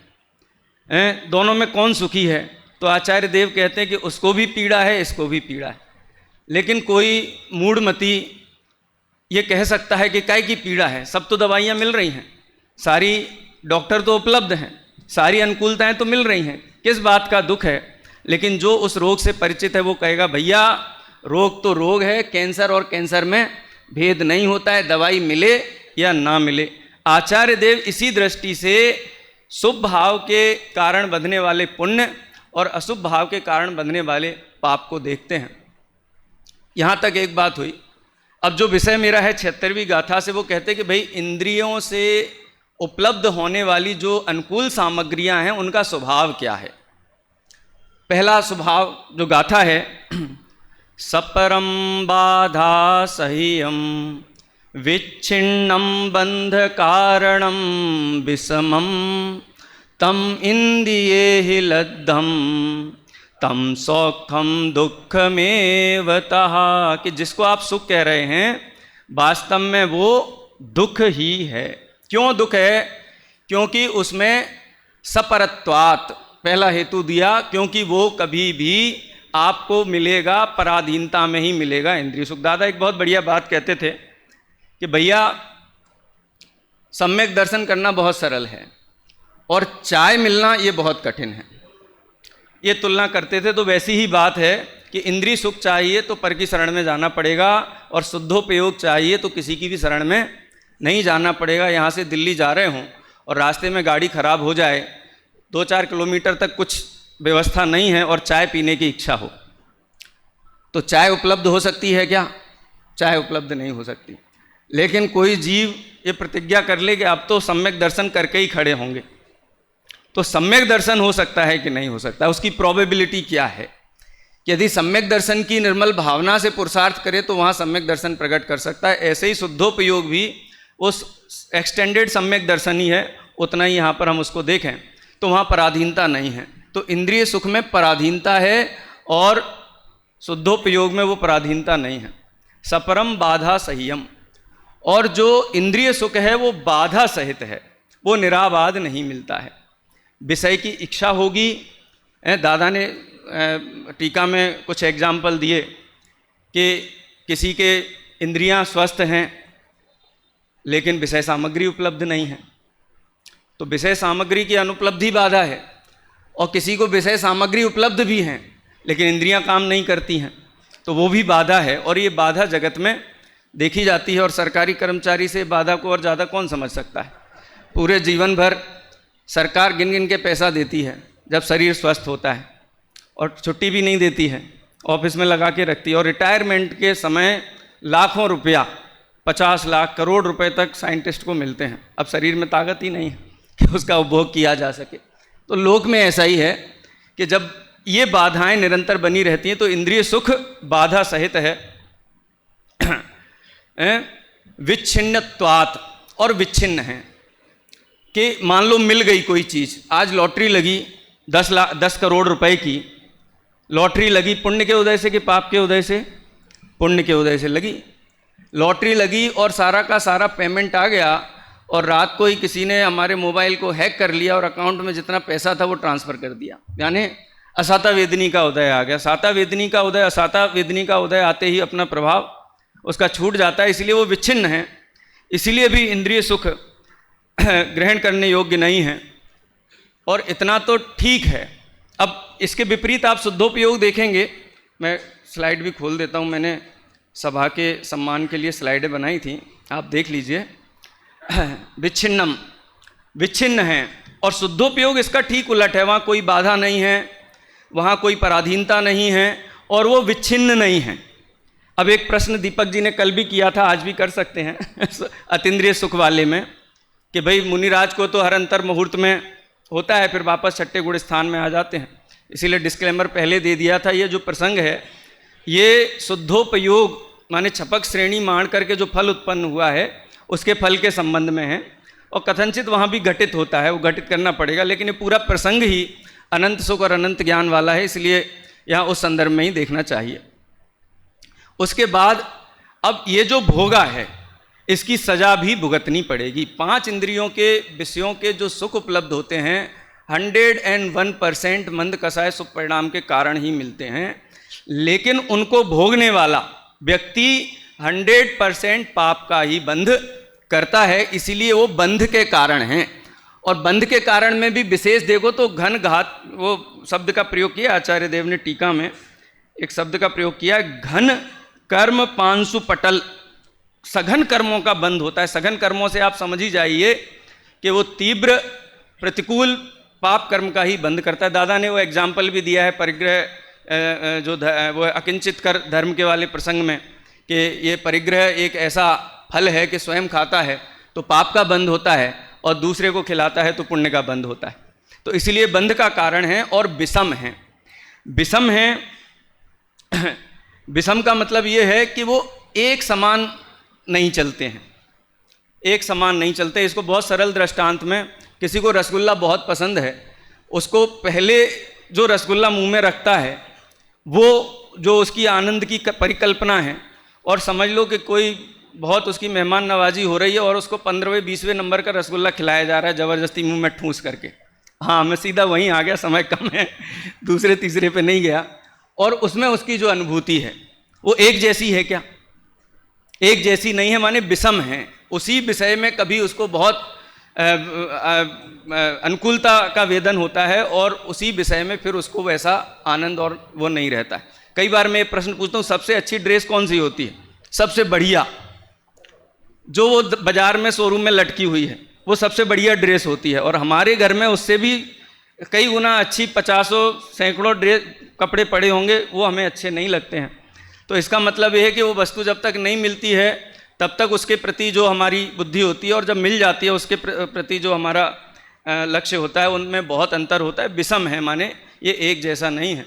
दोनों में कौन सुखी है? तो आचार्य देव कहते हैं कि उसको भी पीड़ा है, इसको भी पीड़ा है। लेकिन कोई मूढ़मती ये कह सकता है कि काय की पीड़ा है, सब तो दवाइयाँ मिल रही हैं, सारी डॉक्टर तो उपलब्ध हैं, सारी अनुकूलताएं तो मिल रही हैं, किस बात का दुख है? लेकिन जो उस रोग से परिचित है वो कहेगा भैया रोग तो रोग है, कैंसर और कैंसर में भेद नहीं होता है, दवाई मिले या ना मिले। आचार्य देव इसी दृष्टि से शुभ भाव के कारण बंधने वाले पुण्य और अशुभ भाव के कारण बंधने वाले पाप को देखते हैं। यहाँ तक एक बात हुई। अब जो विषय मेरा है 76वीं गाथा से, वो कहते हैं कि भाई इंद्रियों से उपलब्ध होने वाली जो अनुकूल सामग्रियां हैं उनका स्वभाव क्या है। पहला स्वभाव जो गाथा है, सपरम बाधा सह्यम विच्छिन्नम बंध कारणम विषमम तम इंद्रिये हि लद्धम तम सौखम दुःखमेवतः, कि जिसको आप सुख कह रहे हैं वास्तव में वो दुख ही है। क्यों दुख है? क्योंकि उसमें सपरत्वात्, पहला हेतु दिया, क्योंकि वो कभी भी आपको मिलेगा पराधीनता में ही मिलेगा इंद्रिय सुख। दादा एक बहुत बढ़िया बात कहते थे कि भैया सम्यक दर्शन करना बहुत सरल है और चाय मिलना ये बहुत कठिन है। ये तुलना करते थे। तो वैसी ही बात है कि इंद्रिय सुख चाहिए तो पर की शरण में जाना पड़ेगा और शुद्धोपयोग चाहिए तो किसी की भी शरण में नहीं जाना पड़ेगा। यहाँ से दिल्ली जा रहे हों और रास्ते में गाड़ी खराब हो जाए, 2-4 किलोमीटर तक कुछ व्यवस्था नहीं है और चाय पीने की इच्छा हो, तो चाय उपलब्ध हो सकती है क्या? चाय उपलब्ध नहीं हो सकती। लेकिन कोई जीव ये प्रतिज्ञा कर ले कि अब तो सम्यक दर्शन करके ही खड़े होंगे, तो सम्यक दर्शन हो सकता है कि नहीं हो सकता? उसकी प्रोबेबिलिटी क्या है? यदि सम्यक दर्शन की निर्मल भावना से पुरुषार्थ करे तो वहाँ सम्यक दर्शन प्रकट कर सकता है। ऐसे ही शुद्धोपयोग भी उस एक्सटेंडेड सम्यक दर्शन ही है, उतना ही यहाँ पर हम उसको देखें तो वहाँ पराधीनता नहीं है। तो इंद्रिय सुख में पराधीनता है और शुद्धोपयोग में वो पराधीनता नहीं है। सपरम बाधा सह्यम, और जो इंद्रिय सुख है वो बाधा सहित है, वो निराबाध नहीं मिलता है। विषय की इच्छा होगी। दादा ने टीका में कुछ एग्जाम्पल दिए कि किसी के इंद्रियां स्वस्थ हैं लेकिन विषय सामग्री उपलब्ध नहीं है, तो विषय सामग्री की अनुपलब्धि बाधा है। और किसी को विषय सामग्री उपलब्ध भी हैं लेकिन इंद्रियां काम नहीं करती हैं, तो वो भी बाधा है। और ये बाधा जगत में देखी जाती है। और सरकारी कर्मचारी से बाधा को और ज़्यादा कौन समझ सकता है? पूरे जीवन भर सरकार गिन गिन के पैसा देती है, जब शरीर स्वस्थ होता है, और छुट्टी भी नहीं देती है, ऑफिस में लगा के रखती है। और रिटायरमेंट के समय लाखों रुपया, 50 लाख करोड़ रुपए तक साइंटिस्ट को मिलते हैं। अब शरीर में ताकत ही नहीं है कि उसका उपभोग किया जा सके। तो लोक में ऐसा ही है कि जब ये बाधाएं निरंतर बनी रहती हैं तो इंद्रिय सुख बाधा सहित है। विच्छिन्नत्वात्, और विच्छिन्न है कि मान लो मिल गई कोई चीज़, आज लॉटरी लगी 10 करोड़ रुपए की लॉटरी लगी, पुण्य के उदय से कि पाप के उदय से? पुण्य के उदय से लगी। लॉटरी लगी और सारा का सारा पेमेंट आ गया और रात को ही किसी ने हमारे मोबाइल को हैक कर लिया और अकाउंट में जितना पैसा था वो ट्रांसफ़र कर दिया, यानी असाता वेदनी का उदय आ गया। साता वेदनी का उदय, असाता वेदनी का उदय आते ही अपना प्रभाव उसका छूट जाता है, इसलिए वो विच्छिन्न है, इसीलिए भी इंद्रिय सुख ग्रहण करने योग्य नहीं है। और इतना तो ठीक है। अब इसके विपरीत आप शुद्धोपयोग देखेंगे, मैं स्लाइड भी खोल देता हूँ, मैंने सभा के सम्मान के लिए स्लाइडें बनाई थी, आप देख लीजिए। विच्छिन्नम, विच्छिन्न है, और शुद्धोपयोग इसका ठीक उलट है, वहाँ कोई बाधा नहीं है, वहाँ कोई पराधीनता नहीं है, और वो विच्छिन्न नहीं है। अब एक प्रश्न दीपक जी ने कल भी किया था, आज भी कर सकते हैं अतीन्द्रिय सुख वाले में, कि भाई मुनिराज को तो हर अंतर मुहूर्त में होता है, फिर वापस छठे गुण स्थान में आ जाते हैं, इसीलिए डिस्क्लेमर पहले दे दिया था। ये जो प्रसंग है ये शुद्धोपयोग माने छपक श्रेणी मान करके जो फल उत्पन्न हुआ है उसके फल के संबंध में है, और कथनचित वहाँ भी घटित होता है, वो घटित करना पड़ेगा, लेकिन ये पूरा प्रसंग ही अनंत सुख और अनंत ज्ञान वाला है, इसलिए यहाँ उस संदर्भ में ही देखना चाहिए। उसके बाद अब ये जो भोगा है इसकी सजा भी भुगतनी पड़ेगी। 5 इंद्रियों के विषयों के जो सुख उपलब्ध होते हैं 101% मंद कसाय सुख परिणाम के कारण ही मिलते हैं, लेकिन उनको भोगने वाला व्यक्ति 100% पाप का ही बंध करता है, इसीलिए वो बंध के कारण हैं। और बंध के कारण में भी विशेष देखो तो घन घात, वो शब्द का प्रयोग किया आचार्य देव ने टीका में, एक शब्द का प्रयोग किया, घन कर्म पांशु पटल, सघन कर्मों का बंध होता है। सघन कर्मों से आप समझ ही जाइए कि वो तीव्र प्रतिकूल पाप कर्म का ही बंध करता है। दादा ने वो एग्जाम्पल भी दिया है परिग्रह, जो वो अकिंचित कर धर्म के वाले प्रसंग में, कि ये परिग्रह एक ऐसा फल है कि स्वयं खाता है तो पाप का बंध होता है, और दूसरे को खिलाता है तो पुण्य का बंध होता है। तो इसलिए बंध का कारण है, और विषम है। विषम है, विषम का मतलब ये है कि वो एक समान नहीं चलते हैं, एक समान नहीं चलते। इसको बहुत सरल दृष्टांत में, किसी को रसगुल्ला बहुत पसंद है, उसको पहले जो रसगुल्ला मुंह में रखता है वो जो उसकी आनंद की परिकल्पना है, और समझ लो कि कोई बहुत उसकी मेहमान नवाजी हो रही है और उसको 15वें 20वें नंबर का रसगुल्ला खिलाया जा रहा है ज़बरदस्ती मुंह में ठूंस करके। हाँ, मैं सीधा वहीं आ गया, समय कम है, दूसरे तीसरे पे नहीं गया। और उसमें उसकी जो अनुभूति है वो एक जैसी है क्या? एक जैसी नहीं है, माने विषम है। उसी विषय में कभी उसको बहुत अनुकूलता का वेदन होता है, और उसी विषय में फिर उसको वैसा आनंद और वो नहीं रहता है। कई बार मैं प्रश्न पूछता हूँ, सबसे अच्छी ड्रेस कौन सी होती है? सबसे बढ़िया, जो वो बाजार में शोरूम में लटकी हुई है, वो सबसे बढ़िया ड्रेस होती है। और हमारे घर में उससे भी कई गुना अच्छी 50 सैकड़ों ड्रेस कपड़े पड़े होंगे, वो हमें अच्छे नहीं लगते हैं। तो इसका मतलब ये है कि वो वस्तु जब तक नहीं मिलती है तब तक उसके प्रति जो हमारी बुद्धि होती है, और जब मिल जाती है उसके प्रति जो हमारा लक्ष्य होता है, उनमें बहुत अंतर होता है। विषम है, माने ये एक जैसा नहीं है।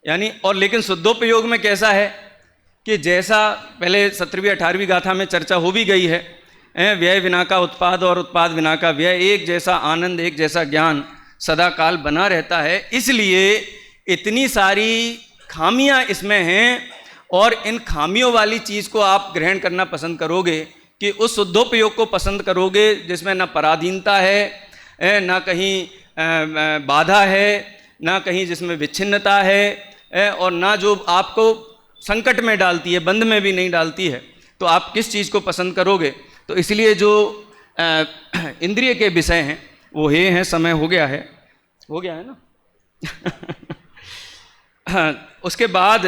यानी और लेकिन शुद्धोपयोग में कैसा है कि जैसा पहले 17वीं 18वीं गाथा में चर्चा हो भी गई है, व्यय विना का उत्पाद और उत्पाद विना का व्यय, एक जैसा आनंद, एक जैसा ज्ञान सदा काल बना रहता है। इसलिए इतनी सारी खामियां इसमें हैं, और इन खामियों वाली चीज़ को आप ग्रहण करना पसंद करोगे कि उस शुद्धोपयोग को पसंद करोगे जिसमें ना पराधीनता है, ना कहीं बाधा है, ना कहीं जिसमें विच्छिन्नता है, और ना जो आपको संकट में डालती है, बंध में भी नहीं डालती है। तो आप किस चीज़ को पसंद करोगे? तो इसलिए जो इंद्रिय के विषय हैं वो ये हैं। समय हो गया है ना हाँ, उसके बाद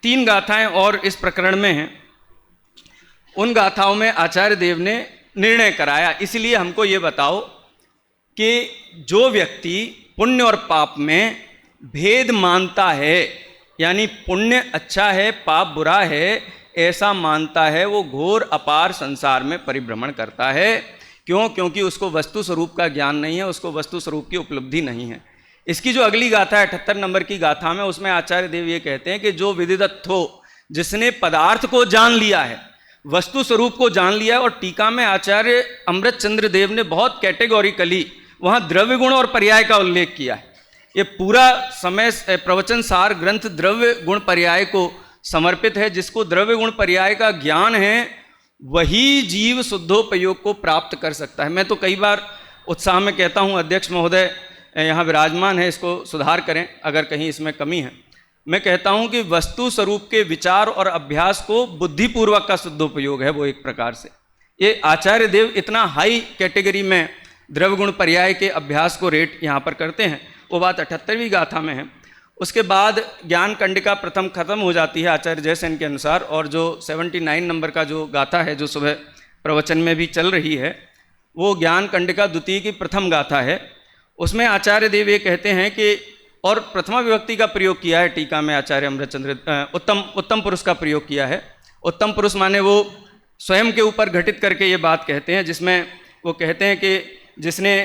3 गाथाएं और इस प्रकरण में हैं। उन गाथाओं में आचार्य देव ने निर्णय कराया, इसलिए हमको ये बताओ कि जो व्यक्ति पुण्य और पाप में भेद मानता है, यानी पुण्य अच्छा है पाप बुरा है ऐसा मानता है, वो घोर अपार संसार में परिभ्रमण करता है। क्यों? क्योंकि उसको वस्तु स्वरूप का ज्ञान नहीं है, उसको वस्तु स्वरूप की उपलब्धि नहीं है। इसकी जो अगली गाथा है 78 नंबर की गाथा में, उसमें आचार्य देव ये कहते हैं कि जो विदिदत्थो, जिसने पदार्थ को जान लिया है, वस्तु स्वरूप को जान लिया है। और टीका में आचार्य अमृत चंद्र देव ने बहुत कैटेगोरिकली वहाँ द्रव्य गुण और पर्याय का उल्लेख किया है। ये पूरा समय प्रवचन सार ग्रंथ द्रव्य गुण पर्याय को समर्पित है। जिसको द्रव्य गुण पर्याय का ज्ञान है वही जीव शुद्धोपयोग को प्राप्त कर सकता है। मैं तो कई बार उत्साह में कहता हूँ, अध्यक्ष महोदय यहाँ विराजमान है, इसको सुधार करें अगर कहीं इसमें कमी है। मैं कहता हूँ कि वस्तु स्वरूप के विचार और अभ्यास को बुद्धिपूर्वक का शुद्धोपयोग है वो एक प्रकार से। ये आचार्य देव इतना हाई कैटेगरी में द्रव्य गुण पर्याय के अभ्यास को रेट यहाँ पर करते हैं। वो बात 78वीं गाथा में है। उसके बाद ज्ञान कंडिका प्रथम खत्म हो जाती है आचार्य जयसेन के अनुसार, और जो 79 नंबर का जो गाथा है जो सुबह प्रवचन में भी चल रही है, वो ज्ञान कंडिका द्वितीय की प्रथम गाथा है। उसमें आचार्य देव ये कहते हैं कि, और प्रथमा विभक्ति का प्रयोग किया है टीका में आचार्य अमृतचंद्र, उत्तम पुरुष का प्रयोग किया है। उत्तम पुरुष माने वो स्वयं के ऊपर घटित करके ये बात कहते हैं, जिसमें वो कहते हैं कि जिसने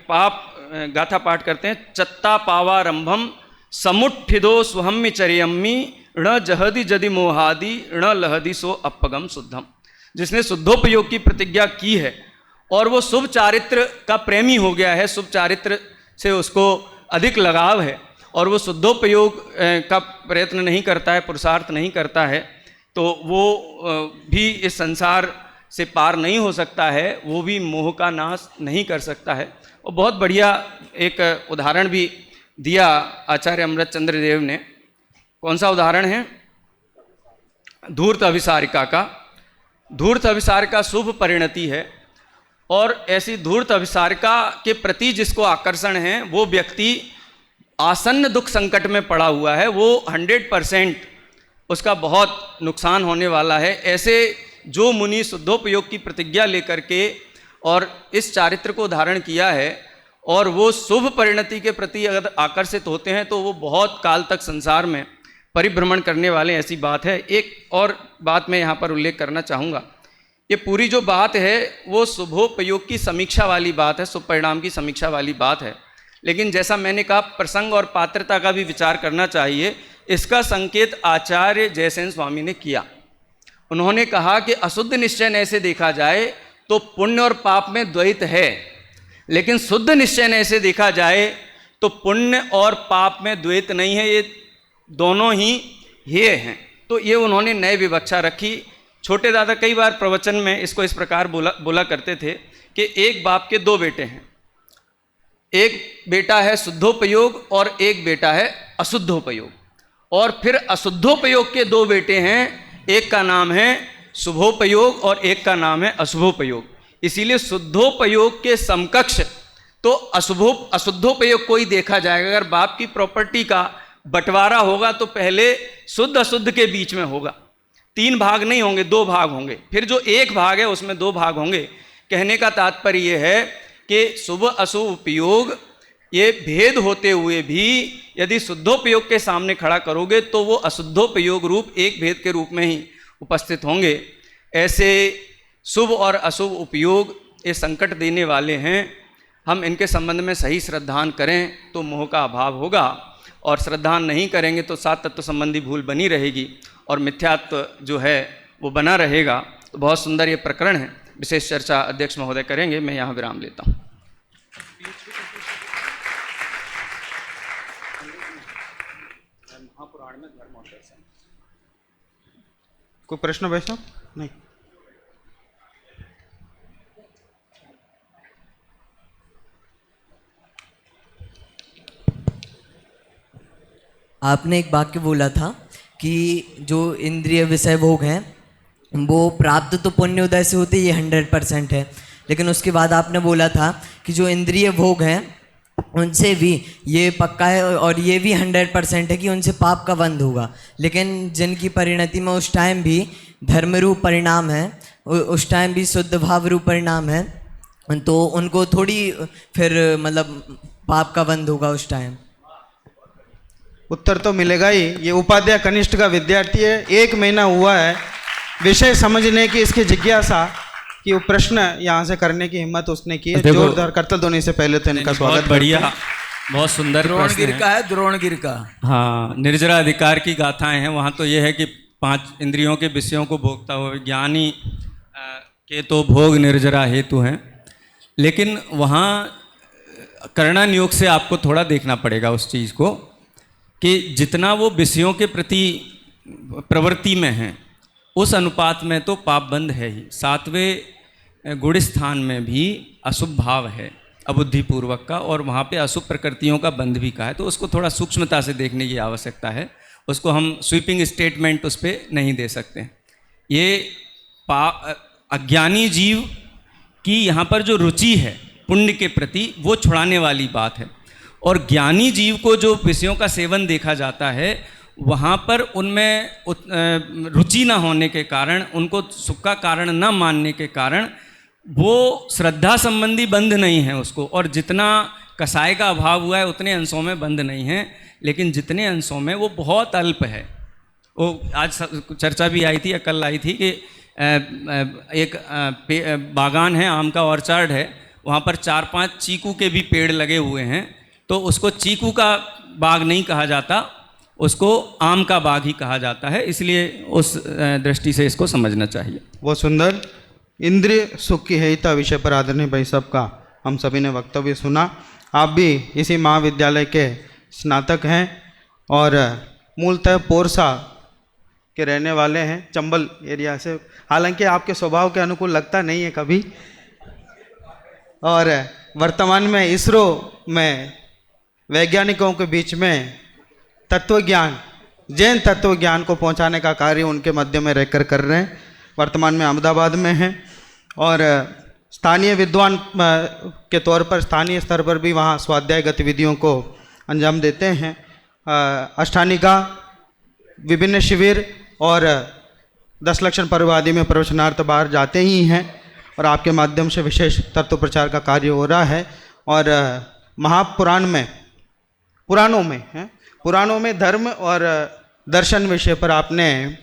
पाप गाथा पाठ करते हैं, चत्ता पावारंभम समुट्ठिदो स्वहम्य चर्यम्मी ण जहदि जदि मोहादि ण लहदि सो अपगम शुद्धम। जिसने शुद्धोपयोग की प्रतिज्ञा की है और वो शुभ चारित्र का प्रेमी हो गया है, शुभ चारित्र से उसको अधिक लगाव है और वो शुद्धोपयोग का प्रयत्न नहीं करता है, पुरुषार्थ नहीं करता है, तो वो भी इस संसार से पार नहीं हो सकता है, वो भी मोह का नाश नहीं कर सकता है। और बहुत बढ़िया एक उदाहरण भी दिया आचार्य अमृतचंद्र देव ने। कौन सा उदाहरण है? धूर्त अभिसारिका का। धूर्त अभिसारिका शुभ परिणति है, और ऐसी धूर्त अभिसारिका के प्रति जिसको आकर्षण है वो व्यक्ति आसन्न दुख संकट में पड़ा हुआ है, वो 100% उसका बहुत नुकसान होने वाला है। ऐसे जो मुनि शुद्धोपयोग की प्रतिज्ञा लेकर के और इस चारित्र को धारण किया है और वो शुभ परिणति के प्रति अगर आकर्षित होते हैं तो वो बहुत काल तक संसार में परिभ्रमण करने वाले, ऐसी बात है। एक और बात मैं यहाँ पर उल्लेख करना चाहूँगा। ये पूरी जो बात है वो शुभोपयोग की समीक्षा वाली बात है, शुभ परिणाम की समीक्षा वाली बात है, लेकिन जैसा मैंने कहा प्रसंग और पात्रता का भी विचार करना चाहिए। इसका संकेत आचार्य जयसेन स्वामी ने किया। उन्होंने कहा कि अशुद्ध निश्चय ऐसे देखा जाए तो पुण्य और पाप में द्वैत है, लेकिन शुद्ध निश्चय ऐसे देखा जाए तो पुण्य और पाप में द्वैत नहीं है, ये दोनों ही ये हैं। तो ये उन्होंने नए विवक्षा रखी। छोटे दादा कई बार प्रवचन में इसको इस प्रकार बोला करते थे कि एक बाप के दो बेटे हैं, एक बेटा है शुद्धोपयोग और एक बेटा है अशुद्धोपयोग, और फिर अशुद्धोपयोग के दो बेटे हैं, एक का नाम है शुभोपयोग और एक का नाम है अशुभोपयोग। इसीलिए शुद्धोपयोग के समकक्ष तो अशुद्धोपयोग को ही देखा जाएगा। अगर बाप की प्रॉपर्टी का बंटवारा होगा तो पहले शुद्ध अशुद्ध के बीच में होगा, 3 भाग नहीं होंगे, 2 भाग होंगे, फिर जो एक भाग है उसमें 2 भाग होंगे। कहने का तात्पर्य ये है कि शुभ अशुभ उपयोग ये भेद होते हुए भी यदि शुद्धोपयोग के सामने खड़ा करोगे तो वो अशुद्धोपयोग रूप एक भेद के रूप में ही उपस्थित होंगे। ऐसे शुभ और अशुभ उपयोग ये संकट देने वाले हैं। हम इनके संबंध में सही श्रद्धान करें तो मोह का अभाव होगा, और श्रद्धान नहीं करेंगे तो 7 तत्व संबंधी भूल बनी रहेगी और मिथ्यात्व जो है वो बना रहेगा। तो बहुत सुंदर ये प्रकरण है, विशेष चर्चा अध्यक्ष महोदय करेंगे। मैं यहाँ विराम लेता हूँ। कोई प्रश्न वैष्णव? नहीं। आपने एक वाक्य बोला था कि जो इंद्रिय विषय भोग हैं वो प्राप्त तो पुण्य उदय से होते, ये 100% है, लेकिन उसके बाद आपने बोला था कि जो इंद्रिय भोग हैं उनसे भी ये पक्का है और ये भी 100% है कि उनसे पाप का बंध होगा, लेकिन जिनकी परिणति में उस टाइम भी धर्म रूप परिणाम है, उस टाइम भी शुद्ध भाव रूप परिणाम है, तो उनको थोड़ी फिर मतलब पाप का बंध होगा उस टाइम। उत्तर तो मिलेगा ही। ये उपाध्याय कनिष्ठ का विद्यार्थी है, 1 महीना हुआ है विषय समझने की इसकी जिज्ञासा कि वो प्रश्न यहाँ से करने की हिम्मत उसने की है। जोरदार करतल ध्वनि से पहले तो इनका स्वागत। बढ़िया, बहुत सुंदर द्रोणगिर का है, द्रोणगिर का। हाँ, निर्जरा अधिकार की गाथाएं हैं। वहाँ तो ये है कि 5 इंद्रियों के विषयों को भोगता हुआ ज्ञानी के तो भोग निर्जरा हेतु हैं, लेकिन वहाँ करणान योग से आपको थोड़ा देखना पड़ेगा उस चीज़ को कि जितना वो विषयों के प्रति प्रवृत्ति में हैं उस अनुपात में तो पाप बंद है ही। 7वें गुण स्थान में भी अशुभ भाव है अबुद्धिपूर्वक का, और वहाँ पे अशुभ प्रकृतियों का बंध भी का है। तो उसको थोड़ा सूक्ष्मता से देखने की आवश्यकता है, उसको हम स्वीपिंग स्टेटमेंट उस पर नहीं दे सकते। ये अज्ञानी जीव की यहाँ पर जो रुचि है पुण्य के प्रति, वो छुड़ाने वाली बात है। और ज्ञानी जीव को जो विषयों का सेवन देखा जाता है, वहाँ पर उनमें रुचि ना होने के कारण, उनको सुख का कारण न मानने के कारण, वो श्रद्धा संबंधी बंध नहीं है उसको। और जितना कसाय का अभाव हुआ है उतने अंशों में बंध नहीं है, लेकिन जितने अंशों में वो बहुत अल्प है। वो आज चर्चा भी आई थी या कल आई थी कि एक बागान है, आम का ऑर्चार्ड है, वहाँ पर 4-5 चीकू के भी पेड़ लगे हुए हैं। तो उसको चीकू का बाग नहीं कहा जाता, उसको आम का बाग ही कहा जाता है। इसलिए उस दृष्टि से इसको समझना चाहिए। वो सुंदर इंद्रिय सुख की हेयता विषय पर आदरणीय भाई साहब का हम सभी ने वक्तव्य सुना। आप भी इसी महाविद्यालय के स्नातक हैं और मूलतः पोरसा के रहने वाले हैं, चंबल एरिया से। हालांकि आपके स्वभाव के अनुकूल लगता नहीं है कभी। और वर्तमान में इसरो में वैज्ञानिकों के बीच में तत्वज्ञान, जैन तत्वज्ञान को पहुंचाने का कार्य उनके मध्य में रहकर कर रहे हैं। वर्तमान में अहमदाबाद में हैं और स्थानीय विद्वान के तौर पर स्थानीय स्तर पर भी वहाँ स्वाध्याय गतिविधियों को अंजाम देते हैं। अष्टानिका, विभिन्न शिविर और 10 लक्षण पर्व आदि में प्रवचनार्थ बाहर जाते ही हैं और आपके माध्यम से विशेष तत्व प्रचार का कार्य हो रहा है। और महापुराण में, पुराणों में धर्म और दर्शन विषय पर आपने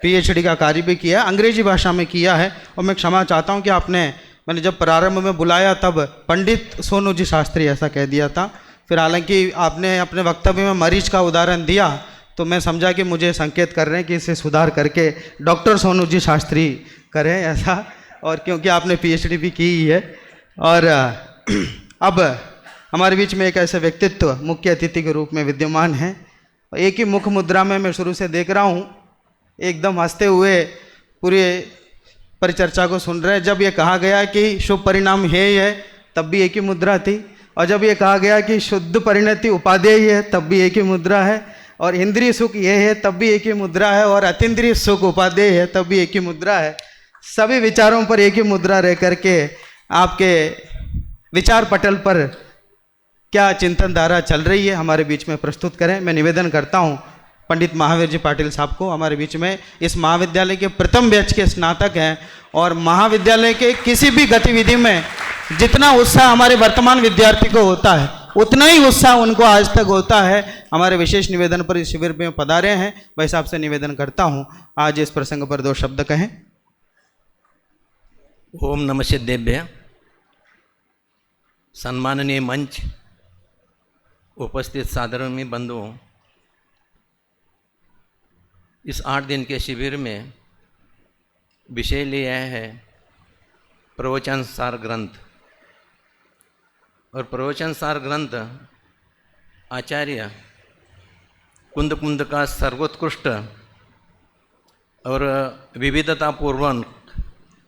PhD का कार्य भी किया, अंग्रेजी भाषा में किया है। और मैं क्षमा चाहता हूँ कि मैंने जब प्रारंभ में बुलाया तब पंडित सोनू जी शास्त्री ऐसा कह दिया था। फिर हालांकि आपने अपने वक्तव्य में मरीज का उदाहरण दिया तो मैं समझा कि मुझे संकेत कर रहे हैं कि इसे सुधार करके डॉक्टर सोनू जी शास्त्री करें ऐसा, और क्योंकि आपने PhD भी की ही है। और अब हमारे बीच में एक ऐसे व्यक्तित्व मुख्य अतिथि के रूप में विद्यमान हैं। एक ही मुख मुद्रा में मैं शुरू से देख रहा हूँ, एकदम हंसते हुए पूरे परिचर्चा को सुन रहे हैं। जब ये कहा गया कि शुभ परिणाम है तब भी एक ही मुद्रा थी, और जब ये कहा गया कि शुद्ध परिणति उपादेय है तब भी एक ही मुद्रा है, और इंद्रिय सुख ये है तब भी एक ही मुद्रा है, और अतीन्द्रिय सुख उपादेय है तब भी एक ही मुद्रा है। सभी विचारों पर एक ही मुद्रा रह करके आपके विचार पटल पर क्या चिंतन धारा चल रही है हमारे बीच में प्रस्तुत करें। मैं निवेदन करता हूँ पंडित महावीर जी पाटिल साहब को। हमारे बीच में इस महाविद्यालय के प्रथम बैच के स्नातक हैं और महाविद्यालय के किसी भी गतिविधि में जितना उत्साह हमारे वर्तमान विद्यार्थी को होता है उतना ही उत्साह उनको आज तक होता है। हमारे विशेष निवेदन पर इस शिविर में पधारे हैं। भाई साहब से निवेदन करता हूँ आज इस प्रसंग पर 2 शब्द कहें। ओम नमः सिद्धेभ्य। सम्माननीय मंच, उपस्थित सादरणीय बंधुओं, इस 8 दिन के शिविर में विषय लिया है प्रवचन सार ग्रंथ। और प्रवचन सार ग्रंथ आचार्य कुंद का सर्वोत्कृष्ट और विविधतापूर्वक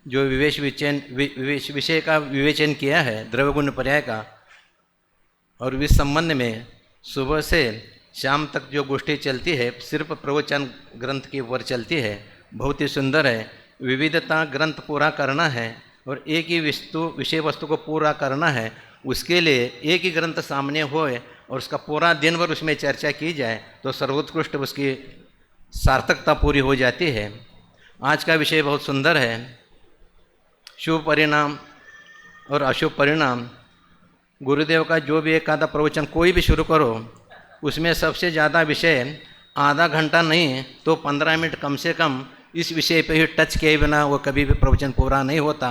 जो विषय का विवेचन किया है द्रव्यगुण पर्याय का, और इस संबंध में सुबह से शाम तक जो गोष्ठी चलती है सिर्फ प्रवचन ग्रंथ की ओर चलती है। बहुत ही सुंदर है। विविधता ग्रंथ पूरा करना है और एक ही विषय वस्तु को पूरा करना है। उसके लिए एक ही ग्रंथ सामने होए और उसका पूरा दिन भर उसमें चर्चा की जाए तो सर्वोत्कृष्ट उसकी सार्थकता पूरी हो जाती है। आज का विषय बहुत सुंदर है, शुभ परिणाम और अशुभ परिणाम। गुरुदेव का जो भी एक आधा प्रवचन कोई भी शुरू करो उसमें सबसे ज़्यादा विषय आधा घंटा नहीं तो 15 मिनट कम से कम इस विषय पे ही टच किए बिना वो कभी भी प्रवचन पूरा नहीं होता।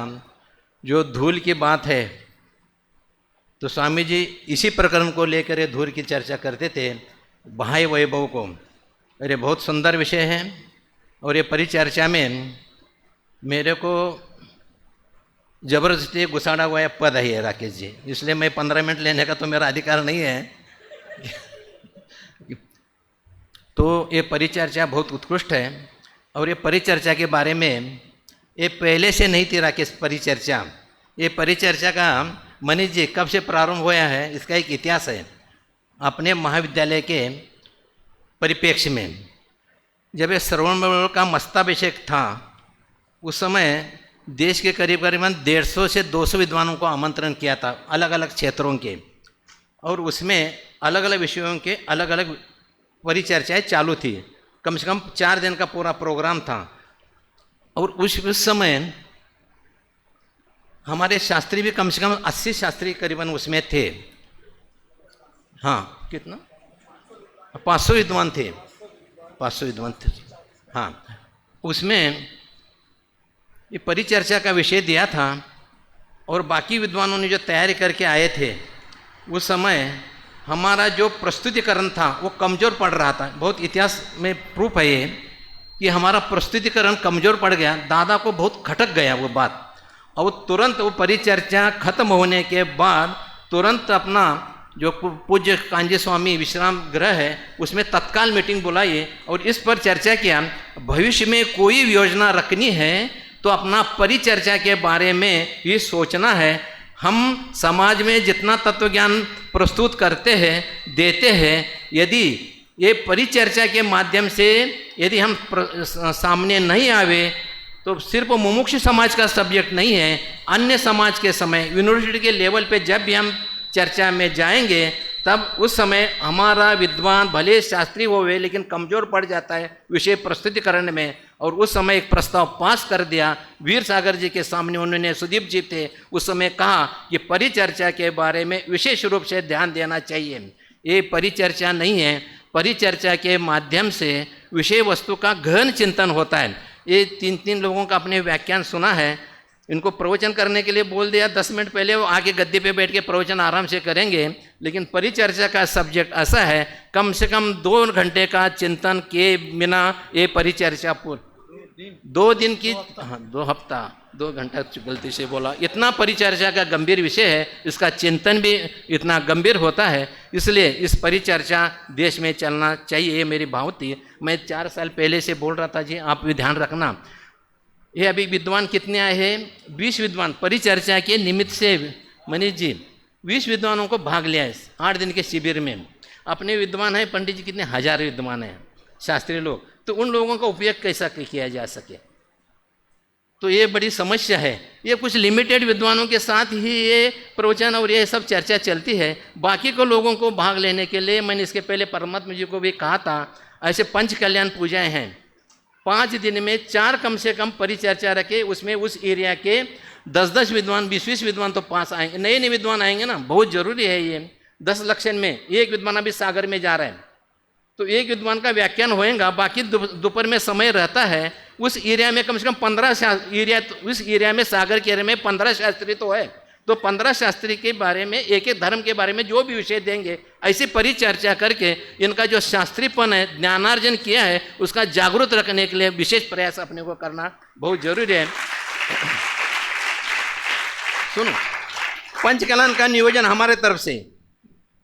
जो धूल की बात है तो स्वामी जी इसी प्रकरण को लेकर ये धूल की चर्चा करते थे, बाह्य वैभव को। अरे बहुत सुंदर विषय है और ये परिचर्चा में मेरे को ज़बरदस्ती घुसाड़ा हुआ पद है राकेश जी, इसलिए मैं 15 मिनट लेने का तो मेरा अधिकार नहीं है। तो ये परिचर्चा बहुत उत्कृष्ट है। और ये परिचर्चा के बारे में ये पहले से नहीं थी राकेश परिचर्चा। ये परिचर्चा का मनीष जी कब से प्रारंभ हुआ है इसका एक इतिहास है। अपने महाविद्यालय के परिप्रेक्ष्य में जब ये श्रवण बेलगोला का मस्ताभिषेक था उस समय देश के करीबन 150 से 200 विद्वानों को आमंत्रण किया था अलग अलग क्षेत्रों के, और उसमें अलग अलग विषयों के अलग अलग परिचर्चाएं चालू थी। कम से कम 4 दिन का पूरा प्रोग्राम था। और उस समय हमारे शास्त्री भी कम से कम 80 शास्त्री करीबन उसमें थे। हाँ, कितना 500 विद्वान थे, 500 विद्वान थे। हाँ, उसमें ये परिचर्चा का विषय दिया था और बाकी विद्वानों ने जो तैयारी करके आए थे उस समय हमारा जो प्रस्तुतिकरण था वो कमज़ोर पड़ रहा था। बहुत इतिहास में प्रूफ है ये कि हमारा प्रस्तुतिकरण कमज़ोर पड़ गया, दादा को बहुत खटक गया वो बात। और तुरंत वो परिचर्चा खत्म होने के बाद तुरंत अपना जो पूज्य कांजी स्वामी विश्राम गृह है उसमें तत्काल मीटिंग बुलाई और इस पर चर्चा किया, भविष्य में कोई योजना रखनी है तो अपना परिचर्चा के बारे में ये सोचना है। हम समाज में जितना तत्व ज्ञान प्रस्तुत करते हैं देते हैं, यदि ये परिचर्चा के माध्यम से यदि हम सामने नहीं आवे तो सिर्फ मुमुक्षु समाज का सब्जेक्ट नहीं है, अन्य समाज के समय यूनिवर्सिटी के लेवल पे जब भी हम चर्चा में जाएंगे तब उस समय हमारा विद्वान भले शास्त्री होवे लेकिन कमज़ोर पड़ जाता है विषय प्रस्तुतिकरण में। और उस समय एक प्रस्ताव पास कर दिया वीर सागर जी के सामने, उन्होंने सुदीप जी थे उस समय कहा कि परिचर्चा के बारे में विशेष रूप से ध्यान देना चाहिए। ये परिचर्चा नहीं है, परिचर्चा के माध्यम से विषय वस्तु का गहन चिंतन होता है। ये 3 लोगों का अपने व्याख्यान सुना है, इनको प्रवचन करने के लिए बोल दिया 10 मिनट पहले, वो आगे गद्दी पे बैठ के प्रवचन आराम से करेंगे। लेकिन परिचर्चा का सब्जेक्ट ऐसा है कम से कम 2 घंटे का चिंतन के बिना ये परिचर्चा 2 दिन की, हाँ 2 हफ्ता 2 घंटा गलती से बोला, इतना परिचर्चा का गंभीर विषय है, इसका चिंतन भी इतना गंभीर होता है। इसलिए इस परिचर्चा देश में चलना चाहिए, ये मेरी भाव थी। मैं 4 साल पहले से बोल रहा था जी, आप भी ध्यान रखना। ये अभी विद्वान कितने आए हैं? 20 विद्वान परिचर्चा के निमित्त से मनीष जी 20 विद्वानों को भाग लिया इस 8 दिन के शिविर में। अपने विद्वान हैं पंडित जी कितने 1000 विद्वान हैं शास्त्रीय लोग, तो उन लोगों का उपयोग कैसा किया जा सके, तो ये बड़ी समस्या है। ये कुछ लिमिटेड विद्वानों के साथ ही ये प्रवचन और ये सब चर्चा चलती है। बाकी को लोगों को भाग लेने के लिए मैंने इसके पहले परमात्मा जी को भी कहा था, ऐसे पंच कल्याण पूजाएं हैं, 5 दिन में 4 कम से कम परिचर्चा रखे, उसमें उस एरिया के 10-10 विद्वान 20-20 विद्वान तो पास आएंगे, नए विद्वान आएंगे ना, बहुत जरूरी है ये। 10 लक्षण में एक विद्वान अभी सागर में जा रहा है तो एक विद्वान का व्याख्यान होएगा, बाकी दोपहर में समय रहता है। उस एरिया में कम से कम 15 एरिया, उस एरिया में सागर के एरिया में 15 शास्त्री तो है, तो 15 शास्त्री के बारे में एक एक धर्म के बारे में जो भी विषय देंगे, ऐसी परिचर्चा करके इनका जो शास्त्रीपन है ज्ञानार्जन किया है उसका जागरूक रखने के लिए विशेष प्रयास अपने को करना बहुत जरूरी है। सुनो, पंचकल्याण का नियोजन हमारे तरफ से,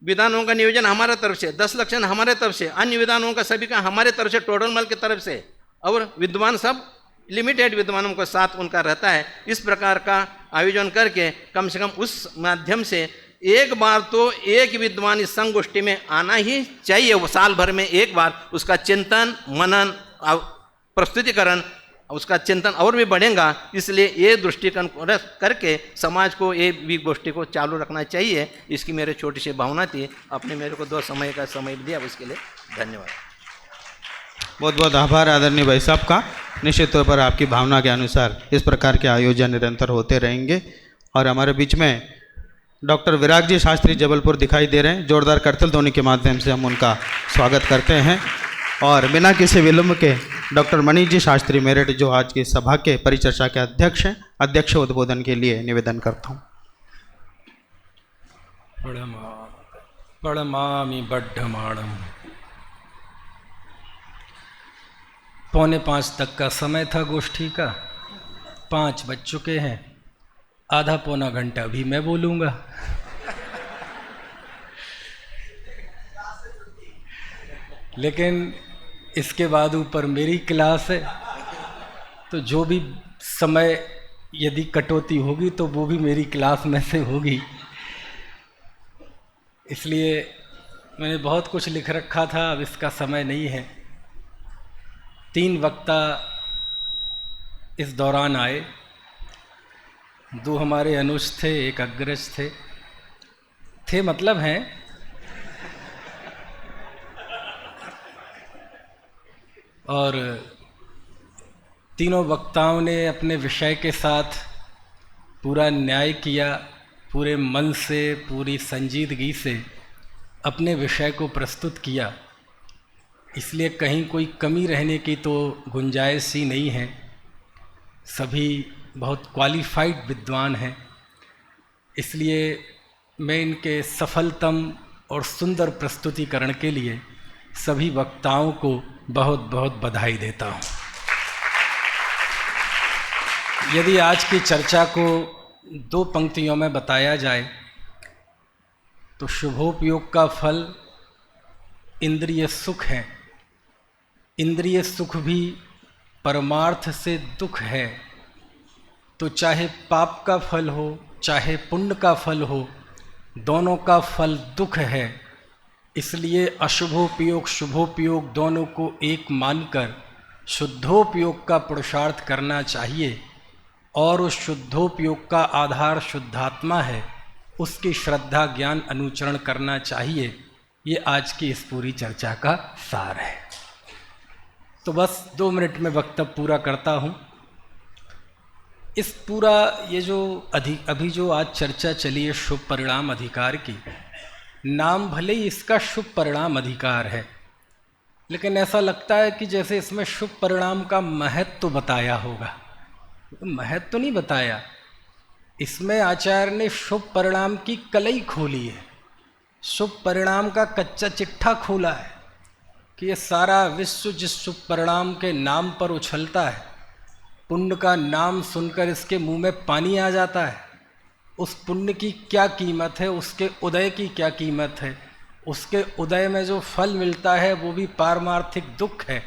विधानों का नियोजन हमारे तरफ से, 10 लक्षण हमारे तरफ से, अन्य विधानों का सभी का हमारे तरफ से, टोडल मल की तरफ से, और विद्वान सब लिमिटेड विद्वानों के साथ उनका रहता है। इस प्रकार का आयोजन करके कम से कम उस माध्यम से एक बार तो एक विद्वान इस संगोष्ठी में आना ही चाहिए, वो साल भर में एक बार उसका चिंतन मनन प्रस्तुतिकरण उसका चिंतन और भी बढ़ेगा। इसलिए ये दृष्टिकोण करके समाज को ये गोष्ठी को चालू रखना चाहिए। इसकी मेरे छोटी सी भावना थी, आपने मेरे को 2 समय का समय दिया, उसके लिए धन्यवाद। बहुत बहुत आभार आदरणीय भाई साहब का। निश्चित तौर पर आपकी भावना के अनुसार इस प्रकार के आयोजन निरंतर होते रहेंगे। और हमारे बीच में डॉक्टर विराग जी शास्त्री जबलपुर दिखाई दे रहे हैं, जोरदार करतल ध्वनि के माध्यम से हम उनका स्वागत करते हैं। और बिना किसी विलंब के डॉक्टर मनीष जी शास्त्री मेरठ जो आज की सभा के परिचर्चा के अध्यक्ष हैं, अध्यक्ष उद्बोधन के लिए निवेदन करता हूँ। प्रणमामि बड्ढमाणम। 4:45 तक का समय था गोष्ठी का, 5 बज चुके हैं, आधा पौना घंटा भी मैं बोलूँगा। लेकिन इसके बाद ऊपर मेरी क्लास है तो जो भी समय यदि कटौती होगी तो वो भी मेरी क्लास में से होगी। इसलिए मैंने बहुत कुछ लिख रखा था, अब इसका समय नहीं है। 3 वक्ता इस दौरान आए, 2 हमारे अनुज थे, 1 अग्रज थे मतलब हैं। और तीनों वक्ताओं ने अपने विषय के साथ पूरा न्याय किया, पूरे मन से, पूरी संजीदगी से अपने विषय को प्रस्तुत किया। इसलिए कहीं कोई कमी रहने की तो गुंजाइश ही नहीं है। सभी बहुत क्वालिफाइड विद्वान हैं। इसलिए मैं इनके सफलतम और सुंदर प्रस्तुतिकरण के लिए सभी वक्ताओं को बहुत बहुत बधाई देता हूँ। यदि आज की चर्चा को 2 पंक्तियों में बताया जाए तो शुभोपयोग का फल इंद्रिय सुख है। इंद्रिय सुख भी परमार्थ से दुख है। तो चाहे पाप का फल हो चाहे पुण्य का फल हो, दोनों का फल दुख है। इसलिए अशुभोपयोग शुभोपयोग दोनों को एक मानकर शुद्धोपयोग का पुरुषार्थ करना चाहिए। और उस शुद्धोपयोग का आधार शुद्धात्मा है, उसकी श्रद्धा ज्ञान अनुचरण करना चाहिए। ये आज की इस पूरी चर्चा का सार है। तो बस 2 मिनट में वक्तव्य पूरा करता हूँ। इस पूरा ये जो अभी जो आज चर्चा चली है शुभ परिणाम अधिकार की, नाम भले ही इसका शुभ परिणाम अधिकार है, लेकिन ऐसा लगता है कि जैसे इसमें शुभ परिणाम का महत्व तो बताया होगा। महत्व तो नहीं बताया। इसमें आचार्य ने शुभ परिणाम की कलई खोली है, शुभ परिणाम का कच्चा चिट्ठा खोला है कि ये सारा विश्व जिस शुभ परिणाम के नाम पर उछलता है, पुण्य का नाम सुनकर इसके मुंह में पानी आ जाता है। उस पुण्य की क्या कीमत है, उसके उदय की क्या कीमत है, उसके उदय में जो फल मिलता है वो भी पारमार्थिक दुख है।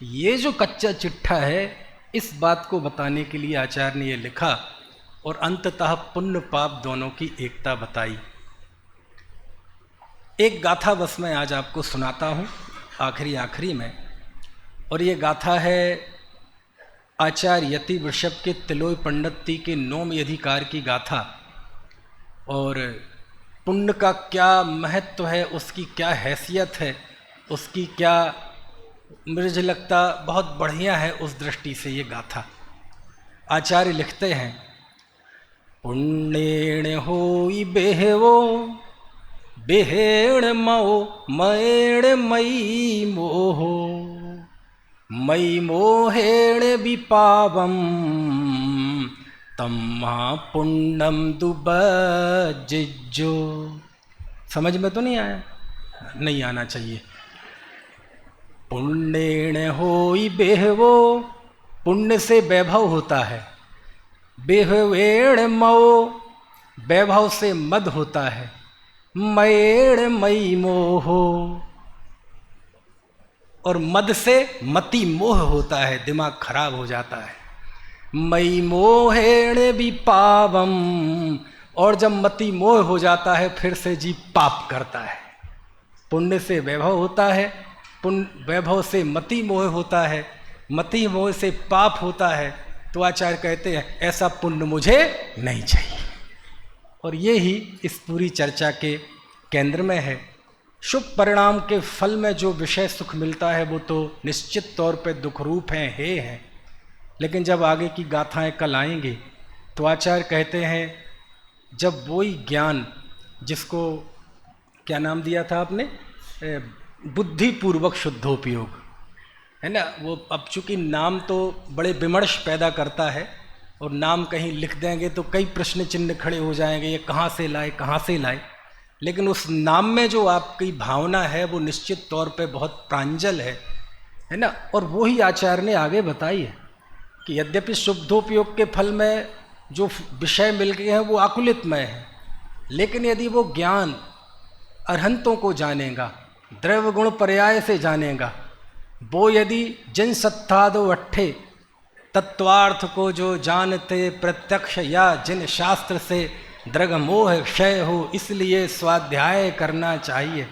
ये जो कच्चा चिट्ठा है, इस बात को बताने के लिए आचार्य ने ये लिखा और अंततः पुण्य पाप दोनों की एकता बताई। एक गाथा बस मैं आज आपको सुनाता हूँ आखिरी में, और ये गाथा है आचार्य यति वृषभ के तिलोय पंडिती के 9वें अधिकार की गाथा। और पुण्य का क्या महत्व है, उसकी क्या हैसियत है, उसकी क्या, मुझे लगता बहुत बढ़िया है उस दृष्टि से ये गाथा। आचार्य लिखते हैं, पुण्येण होई बेहवो बेहेण मो मयेण मयी मोहो मयि मोहेण विपावम तम्मा पुण्यम दुबजिज्जो। समझ में तो नहीं आया? नहीं आना चाहिए। पुण्येण होई बेहवो, पुण्य से वैभव होता है। बेहवेण मो, वैभव से मद होता है। मयेण मयि मोहो, और मद से मति मोह होता है, दिमाग खराब हो जाता है। मयि मोहेण विपावम, और जब मति मोह हो जाता है फिर से जीव पाप करता है। पुण्य से वैभव होता है, पुण्य वैभव से मति मोह होता है, मति मोह से पाप होता है। तो आचार्य कहते हैं ऐसा पुण्य मुझे नहीं चाहिए। और ये ही इस पूरी चर्चा के केंद्र में है। शुभ परिणाम के फल में जो विषय सुख मिलता है वो तो निश्चित तौर पे दुख रूप हैं। लेकिन जब आगे की गाथाएं कल आएंगी तो आचार्य कहते हैं जब वही ज्ञान जिसको क्या नाम दिया था आपने, बुद्धिपूर्वक शुद्धोपयोग, है ना। वो अब चूँकि नाम तो बड़े विमर्श पैदा करता है और नाम कहीं लिख देंगे तो कई प्रश्न चिन्ह खड़े हो जाएंगे, ये कहाँ से लाए। लेकिन उस नाम में जो आपकी भावना है वो निश्चित तौर पे बहुत प्रांजल है ना। और वो ही आचार्य ने आगे बताई है कि यद्यपि शुद्धोपयोग के फल में जो विषय मिल गए हैं वो आकुलितमय है, लेकिन यदि वो ज्ञान अरहंतों को जानेगा, द्रव्य गुण पर्याय से जानेगा, वो यदि जिन सत्तादो अट्ठे तत्वार्थ को जो जानते प्रत्यक्ष या जिन शास्त्र से दृग मोह क्षय हो, इसलिए स्वाध्याय करना चाहिए।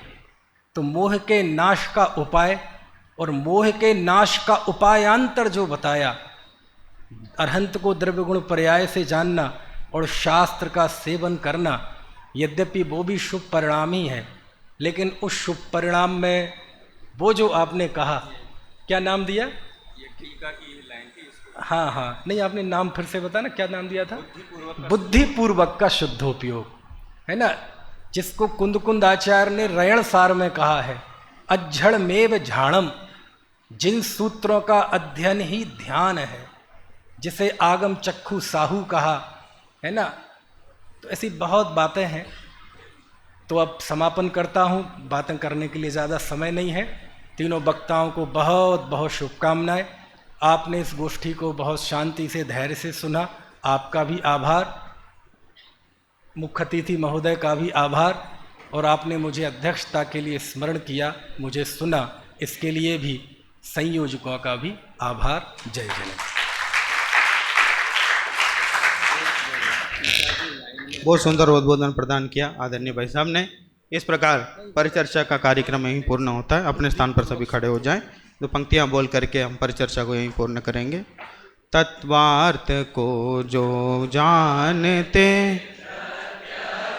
तो मोह के नाश का उपाय और मोह के नाश का उपायांतर जो बताया, अरहंत को द्रव्य गुण पर्याय से जानना और शास्त्र का सेवन करना, यद्यपि वो भी शुभ परिणाम ही है, लेकिन उस शुभ परिणाम में वो जो आपने कहा, क्या नाम दिया? हाँ हाँ, नहीं आपने नाम फिर से बताना, क्या नाम दिया था? बुद्धिपूर्वक का शुद्धोपयोग, है ना, जिसको कुंद कुंद आचार्य ने रयण सार में कहा है, अज्झड़ मेव झाणम, जिन सूत्रों का अध्ययन ही ध्यान है, जिसे आगम चक्षु साहू कहा, है ना। तो ऐसी बहुत बातें हैं। तो अब समापन करता हूँ, बातें करने के लिए ज़्यादा समय नहीं है। तीनों वक्ताओं को बहुत बहुत शुभकामनाएं। आपने इस गोष्ठी को बहुत शांति से, धैर्य से सुना, आपका भी आभार, मुख्य अतिथि महोदय का भी आभार, और आपने मुझे अध्यक्षता के लिए स्मरण किया, मुझे सुना, इसके लिए भी संयोजकों का भी आभार। जय जय। बहुत सुंदर उद्बोधन प्रदान किया आदरणीय भाई साहब ने। इस प्रकार परिचर्चा का कार्यक्रम यहीं पूर्ण होता है। अपने स्थान पर सभी खड़े हो जाएं। तो पंक्तियां बोल करके हम परिचर्चा को यहीं पूर्ण करेंगे। तत्वार्थ को जो जानते